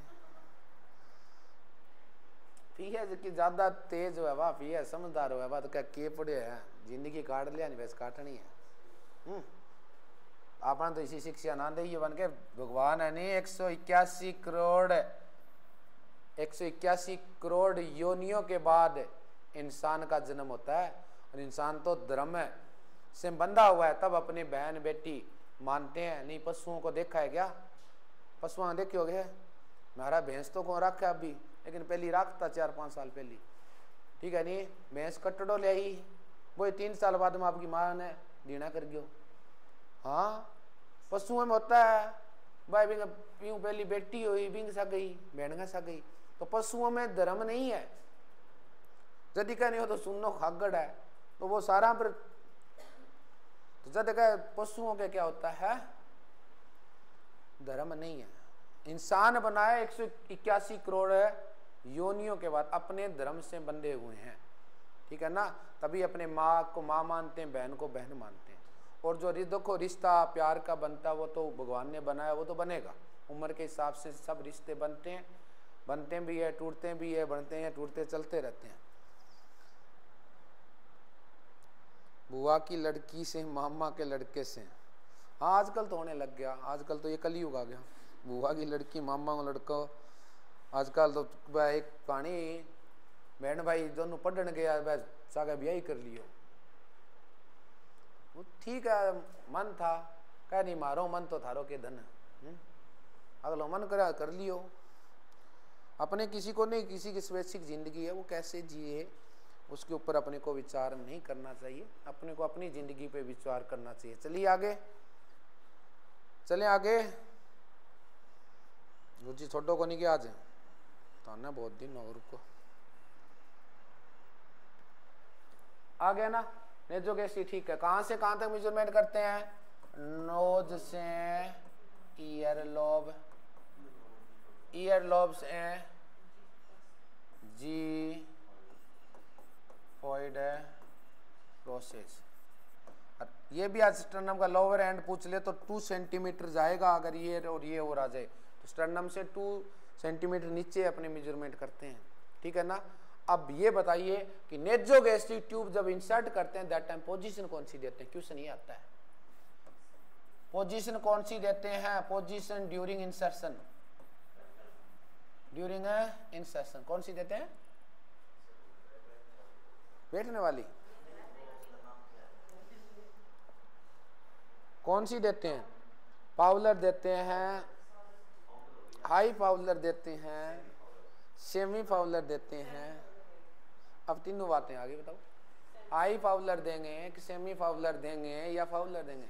पी है जो ज्यादा तेज हुआ वाह पी है, समझदार हुआ वाह तो क्या के पड़े है, जिंदगी काट लिया नहीं वैसे काटनी है। आपने तो इसी शिक्षा ना दी बन के, भगवान है नहीं 181 करोड़ योनियों के बाद इंसान का जन्म होता है, और इंसान तो धर्म से बंधा हुआ है, तब अपनी बहन बेटी मानते हैं। नहीं पशुओं को देखा है क्या, पशुओं देखे हो गए, मेरा भैंस तो कौन रखा अभी, लेकिन पहली रखता 4-5 साल पहले, ठीक है नहीं। भैंस कटड़ो ले आई, वो 3 साल बाद में आपकी माँ ने दीना कर गयो। हाँ पशुओं में होता है भाई, यूं पहली बेटी हुई बिंग सा गई, बहन सा गई, तो पशुओं में धर्म नहीं है। यदि कह नहीं हो तो सुनो खागड़ है, तो वो सारा पर तो जब कह पशुओं के क्या होता है, धर्म नहीं है। इंसान बनाया 181 करोड़ योनियों के बाद अपने धर्म से बंधे हुए हैं, ठीक है ना। तभी अपने माँ को माँ मानते हैं, बहन को बहन मानते हैं। और जो देखो रिश्ता प्यार का बनता वो तो भगवान ने बनाया, वो तो बनेगा। उम्र के हिसाब से सब रिश्ते बनते हैं, बनते भी है, टूटते भी है, बनते हैं, टूटते, चलते रहते हैं। बुआ की लड़की से मामा के लड़के से, हाँ आजकल तो होने लग गया, आजकल तो ये कलयुग आ गया। बुआ की लड़की मामा का लड़का, आजकल तो एक कहानी बहन भाई दोनों पढ़ने गया, बस सागा ब्याह ही कर लियो। वो ठीक है, मन था, कह नहीं मारो मन तो थारो के धन, अगलो मन करा कर लियो। अपने किसी को नहीं, किसी की स्वैच्छिक जिंदगी है, वो कैसे जिए उसके ऊपर अपने को विचार नहीं करना चाहिए, अपने को अपनी जिंदगी पे विचार करना चाहिए। चलिए आगे, चले आगे। रुचि छोटो को नहीं किया आज ताना बहुत दिन और को आ गया ना। नेजोगेसी ठीक है। कहां से कहां तक मेजरमेंट करते हैं? नोज से ईयर लोब, ईयर लोब से जी फॉइड प्रोसेस। ये भी आज स्टर्नम का लोअर एंड पूछ ले तो 2 सेंटीमीटर जाएगा। अगर ये और ये और आ जाए तो स्टर्नम से 2 सेंटीमीटर नीचे अपने मेजरमेंट करते हैं, ठीक है ना। अब ये बताइए कि नेजोगैस्ट्रिक ट्यूब जब इंसर्ट करते हैं दैट टाइम पोजीशन कौन सी देते हैं? क्वेश्चन ये आता है, पोजीशन कौन सी देते हैं? Position during insertion, during insertion कौन सी देते हैं? बैठने वाली कौन सी देते हैं? पाउलर देते हैं, हाई पाउलर देते हैं, सेमी पाउलर देते हैं। अब तीनों बातें आगे बताओ, हाई पाउलर देंगे कि सेमी पाउलर देंगे या पाउलर देंगे?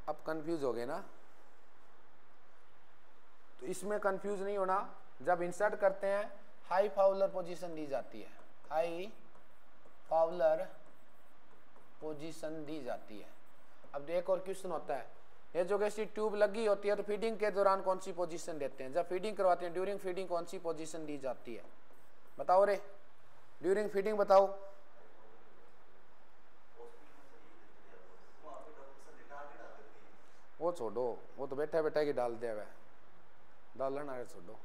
अब कंफ्यूज हो गए ना, तो इसमें कंफ्यूज नहीं होना। जब इंसर्ट करते हैं हाई पाउलर पोजीशन दी जाती है, हाई पाउलर पोजीशन दी जाती है। अब एक और क्वेश्चन होता है, ये जो कैसी ट्यूब लगी होती है तो फीडिंग के दौरान कौन सी पोजीशन देते हैं? जब फीडिंग करवाते हैं ड्यूरिंग फीडिंग कौन सी पोजीशन दी जाती है? बताओ रे, ड्यूरिंग फीडिंग बताओ। वो छोड़ो, वो तो बैठा बैठा की डाल दिया, वह डालना है, छोड़ो।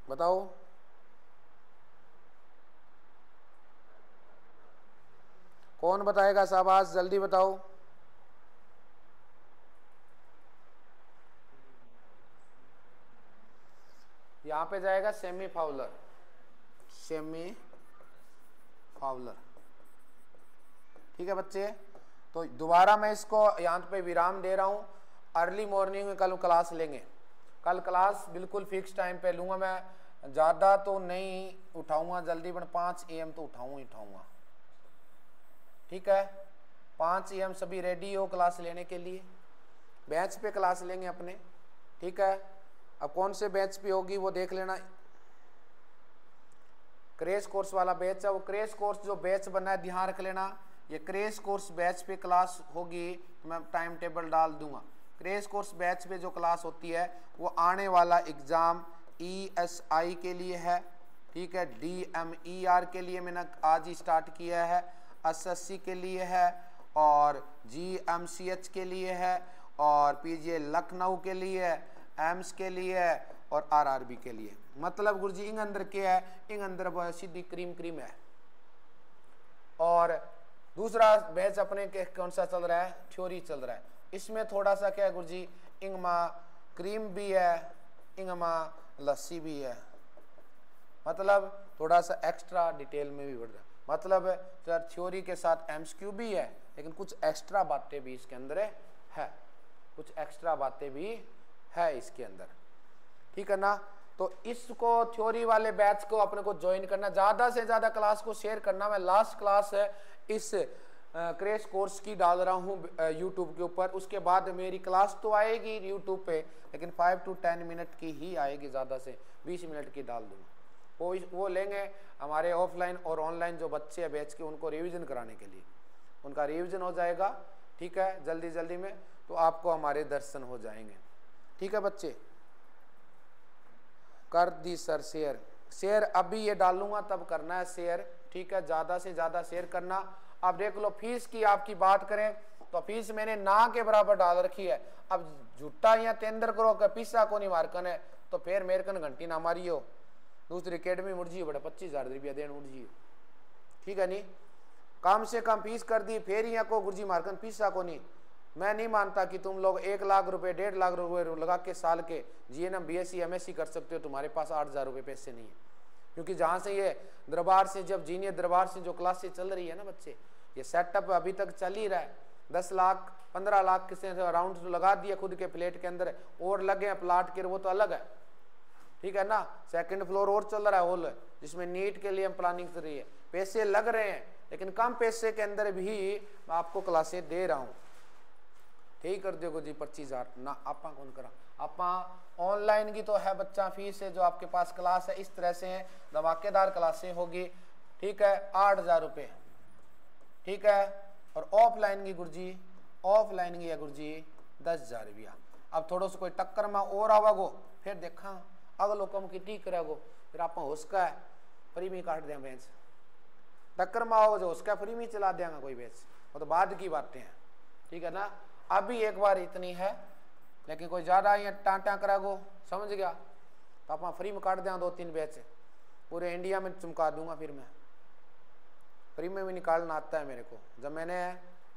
बताओ कौन बताएगा? शाबाश, जल्दी बताओ। यहां पे जाएगा सेमी फाउलर, सेमी फाउलर, ठीक है बच्चे। तो दोबारा मैं इसको यहां पे विराम दे रहा हूं। अर्ली मॉर्निंग में कल क्लास लेंगे, कल क्लास बिल्कुल फिक्स टाइम पे लूंगा मैं, ज़्यादा तो नहीं उठाऊंगा जल्दी, बट 5 AM तो उठाऊंगा, ठीक है। 5 AM सभी रेडी हो क्लास लेने के लिए, बैच पे क्लास लेंगे अपने, ठीक है। अब कौन से बैच पे होगी वो देख लेना, क्रैश कोर्स वाला बैच है, वो क्रैश कोर्स जो बैच बना है ध्यान रख लेना, ये क्रैश कोर्स बैच पे क्लास होगी तो मैं टाइम टेबल डाल दूंगा। क्रैश कोर्स बैच पे जो क्लास होती है वो आने वाला एग्जाम ESI के लिए है, ठीक है, DMER के लिए मैंने आज ही स्टार्ट किया है, SSC के लिए है, और GMCH के लिए है, और PGI लखनऊ के लिए है, एम्स के लिए है, और RRB के लिए। मतलब गुरुजी इंग अंदर क्या है? इंग अंदर सीधी क्रीम है। और दूसरा बैच अपने के कौन सा चल रहा है? थ्योरी चल रहा है। इसमें थोड़ा सा क्या है गुरुजी, इंगमा क्रीम भी है, इंगमा लस्सी भी है, मतलब थोड़ा सा एक्स्ट्रा डिटेल में भी बढ़ रहा है। मतलब सर थ्योरी के साथ MCQ भी है, लेकिन कुछ एक्स्ट्रा बातें भी इसके अंदर है, कुछ एक्स्ट्रा बातें भी है इसके अंदर, ठीक है ना। तो इसको थ्योरी वाले बैच को अपने को ज्वाइन करना, ज़्यादा से ज़्यादा क्लास को शेयर करना। मैं लास्ट क्लास है इस क्रैश कोर्स की डाल रहा हूँ यूट्यूब के ऊपर, उसके बाद मेरी क्लास तो आएगी यूट्यूब पे, लेकिन 5 to 10 मिनट की ही आएगी, ज़्यादा से 20 मिनट की डाल दूँगा। वो लेंगे हमारे ऑफलाइन और ऑनलाइन जो बच्चे हैं बैच के, उनको रिवीजन कराने के लिए, उनका रिवीजन हो जाएगा, ठीक है, जल्दी जल्दी में, तो आपको हमारे दर्शन हो जाएंगे। ठीक है बच्चे, कर दी सर शेयर। शेयर अभी ये डालूंगा तब करना है शेयर, ठीक है, ज़्यादा से ज़्यादा शेयर करना। अब देख लो फीस की आपकी बात करें तो फीस मैंने ना के बराबर डाल रखी है। अब झूठा या तेंदर करो का पिस्सा को नहीं मारकन है तो फिर मेरे कन घंटी ना मारी हो, दूसरी अकेडमी मुर्जी बड़ा 25,000 रुपया देन मुर्जी, ठीक है नहीं, कम से कम फीस कर दी, फिर यहाँ को गुरुजी मारकन पिस्सा को नहीं। मैं नहीं मानता कि तुम लोग 1 लाख रुपए 1.5 लाख रुपए लगा के साल के GNM BSc MSc कर सकते हो, तुम्हारे पास 8,000 रुपये पैसे नहीं है। क्योंकि जहाँ से ये दरबार से, जब जीनियर दरबार से जो क्लासेस चल रही है ना बच्चे, ये सेटअप अभी तक चल ही रहा है। 10 लाख 15 लाख किसी ने अराउंड लगा दिया खुद के फ्लैट के अंदर, और लगे हैं प्लाट के, वो तो अलग है, ठीक है ना। 2nd फ्लोर और चल रहा है हॉल, जिसमें नीट के लिए हम प्लानिंग कर रही है, पैसे लग रहे हैं, लेकिन कम पैसे के अंदर भी मैं आपको क्लासेस दे रहा हूँ। ठीक कर दोगे जी 25,000 ना, आपा कौन करा, आपा ऑनलाइन की तो है बच्चा फीस है, जो आपके पास क्लास है इस तरह से है, धमाकेदार क्लासें होगी, ठीक है, 8,000 रुपये, ठीक है। और ऑफलाइन की गुरुजी, ऑफलाइन की है गुरुजी 10,000 रुपया। अब थोड़ा सा कोई टक्कर में और आवागो, फिर देखा अगलो कम की ठीक करेगो, फिर आप उसका है फ्री में काट दें बेंच, टक्कर में आओ जो उसका फ्री में चला देंगे कोई बेंच, वो तो बाद की बातें हैं, ठीक है ना। अभी एक बार इतनी है, लेकिन कोई ज़्यादा यहाँ टाँटा करागो, समझ गया, तो आप फ्री में काट दें 2-3 बैच, पूरे इंडिया में चमका दूंगा, फिर मैं फ्री में भी निकालना आता है मेरे को। जब मैंने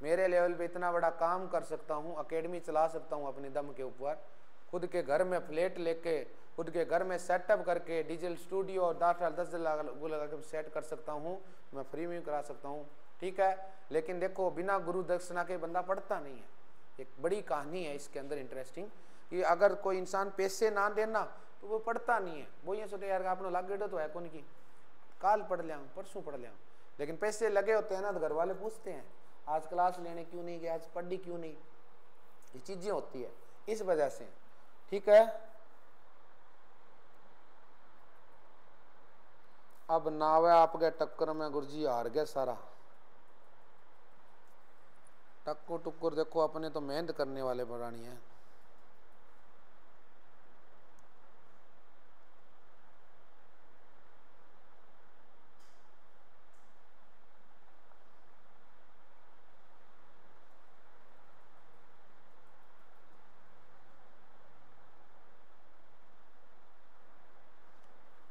मेरे लेवल पे इतना बड़ा काम कर सकता हूँ, अकेडमी चला सकता हूँ अपने दम के ऊपर, खुद के घर में फ्लैट लेके, खुद के घर में सेटअप करके, डिजिटल स्टूडियो और 10 लाख लगा के सेट कर सकता हूँ, मैं फ्री में करा सकता हूँ, ठीक है। लेकिन देखो बिना गुरु दक्षिणा के बंदा पढ़ता नहीं है। एक बड़ी कहानी है इसके अंदर इंटरेस्टिंग, कि अगर कोई इंसान पैसे ना देना तो वो पढ़ता नहीं है। वो ये सोचे यार आपने लाग गेटो तो है कौन की, काल पढ़ लिया परसों पढ़ लिया, लेकिन पैसे लगे होते हैं ना तो घर वाले पूछते हैं आज क्लास लेने क्यों नहीं गया, आज पढ़ी क्यों नहीं, ये चीजें होती है इस वजह से, ठीक है। अब नावे आपके टक्कर में गुरुजी हार गए सारा, टक्कर टुक्कर देखो, अपने तो मेहनत करने वाले प्राणी हैं।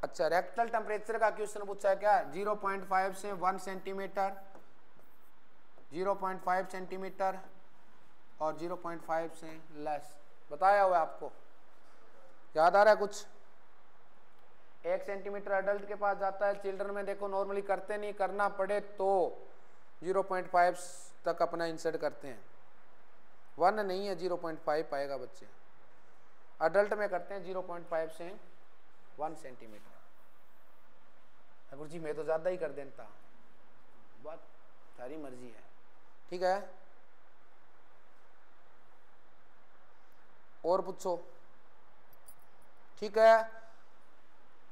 अच्छा, रेक्टल टेम्परेचर का क्वेश्चन पूछा है क्या, 0.5 से 1 सेंटीमीटर, 0.5 सेंटीमीटर और 0.5 से लेस बताया हुआ है आपको, याद आ रहा है कुछ। 1 सेंटीमीटर अडल्ट के पास जाता है, चिल्ड्रन में देखो नॉर्मली करते नहीं, करना पड़े तो 0.5 तक अपना इंसर्ट करते हैं, 1 नहीं है 0.5 पाएगा बच्चे, अडल्ट में करते हैं 0.5 से 1 सेंटीमीटर। गुरुजी मैं तो ज़्यादा ही कर देता, बात सारी मर्जी है, ठीक है। और पूछो, ठीक है,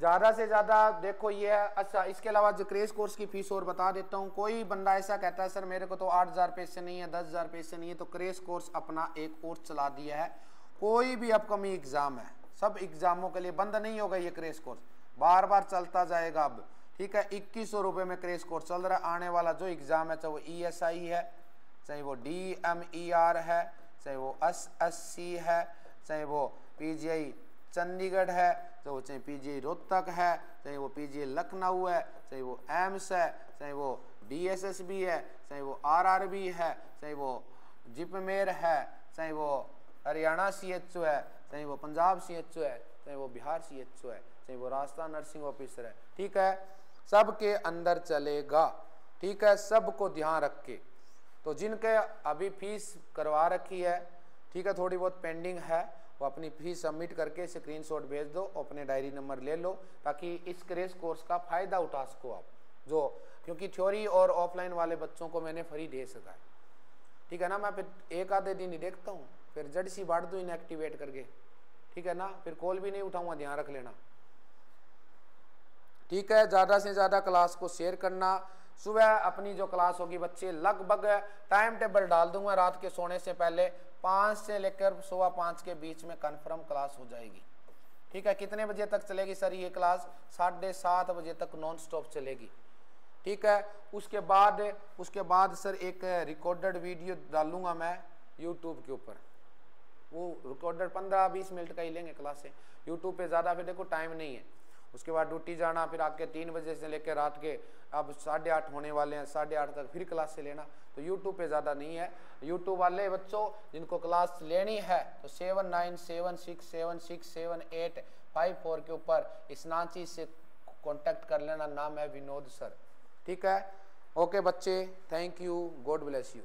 ज़्यादा से ज़्यादा देखो ये है। अच्छा, इसके अलावा जो क्रैश कोर्स की फीस और बता देता हूँ। कोई बंदा ऐसा कहता है सर मेरे को तो 8,000 पैसे नहीं है, 10,000 पैसे नहीं है, तो क्रैश कोर्स अपना एक कोर्स चला दिया है। कोई भी अपकमिंग एग्ज़ाम है, सब एग्ज़ामों के लिए बंद नहीं होगा ये क्रैश कोर्स, बार बार चलता जाएगा अब, ठीक है। 2100 रुपये में क्रैश कोर्स चल रहा है। आने वाला जो एग्ज़ाम है, चाहे वो ESI है, चाहे वो DMER है, चाहे वो SSC है, चाहे वो PGI चंडीगढ़ है, चाहे PGI रोहतक है, चाहे वो PGI लखनऊ है, चाहे वो एम्स है, चाहे वो DSSB है, चाहे वो RRB है, चाहे वो जिपमेर है, चाहे वो हरियाणा CHO है, चाहे वो पंजाब CHO है, चाहे वो बिहार CHO है, चाहे वो राजस्थान नर्सिंग ऑफिसर है, ठीक है, सबके अंदर चलेगा, ठीक है, सबको ध्यान रख के। तो जिनके अभी फीस करवा रखी है, ठीक है, थोड़ी बहुत पेंडिंग है, वो अपनी फीस सबमिट करके स्क्रीनशॉट भेज दो, अपने डायरी नंबर ले लो, ताकि इस क्रैश कोर्स का फ़ायदा उठा सको आप। जो क्योंकि थ्योरी और ऑफलाइन वाले बच्चों को मैंने फ्री दे सका है, ठीक है ना। मैं फिर एक आधे दिन ही देखता हूँ, फिर जड़ सी बांट दूँ इनएक्टिवेट करके, ठीक है ना, फिर कॉल भी नहीं उठाऊंगा, ध्यान रख लेना, ठीक है। ज़्यादा से ज़्यादा क्लास को शेयर करना। सुबह अपनी जो क्लास होगी बच्चे, लगभग टाइम टेबल डाल दूंगा, रात के सोने से पहले 5 से लेकर 5:15 के बीच में कंफर्म क्लास हो जाएगी, ठीक है। कितने बजे तक चलेगी सर ये क्लास? 7:30 बजे तक नॉन स्टॉप चलेगी, ठीक है। उसके बाद सर एक रिकॉर्डेड वीडियो डालूंगा मैं यूट्यूब के ऊपर, वो रिकॉर्डेड 15-20 मिनट का ही लेंगे क्लास से, यूट्यूब पे ज़्यादा फिर देखो टाइम नहीं है। उसके बाद ड्यूटी जाना, फिर आके 3 बजे से लेकर रात के अब 8:30 होने वाले हैं, 8:30 तक फिर क्लास से लेना, तो यूट्यूब पे ज़्यादा नहीं है। यूट्यूब वाले बच्चों जिनको क्लास लेनी है तो 7976767854 के ऊपर इस नाची से कॉन्टैक्ट कर लेना, नाम है विनोद सर, ठीक है। ओके बच्चे, thank you, God bless you.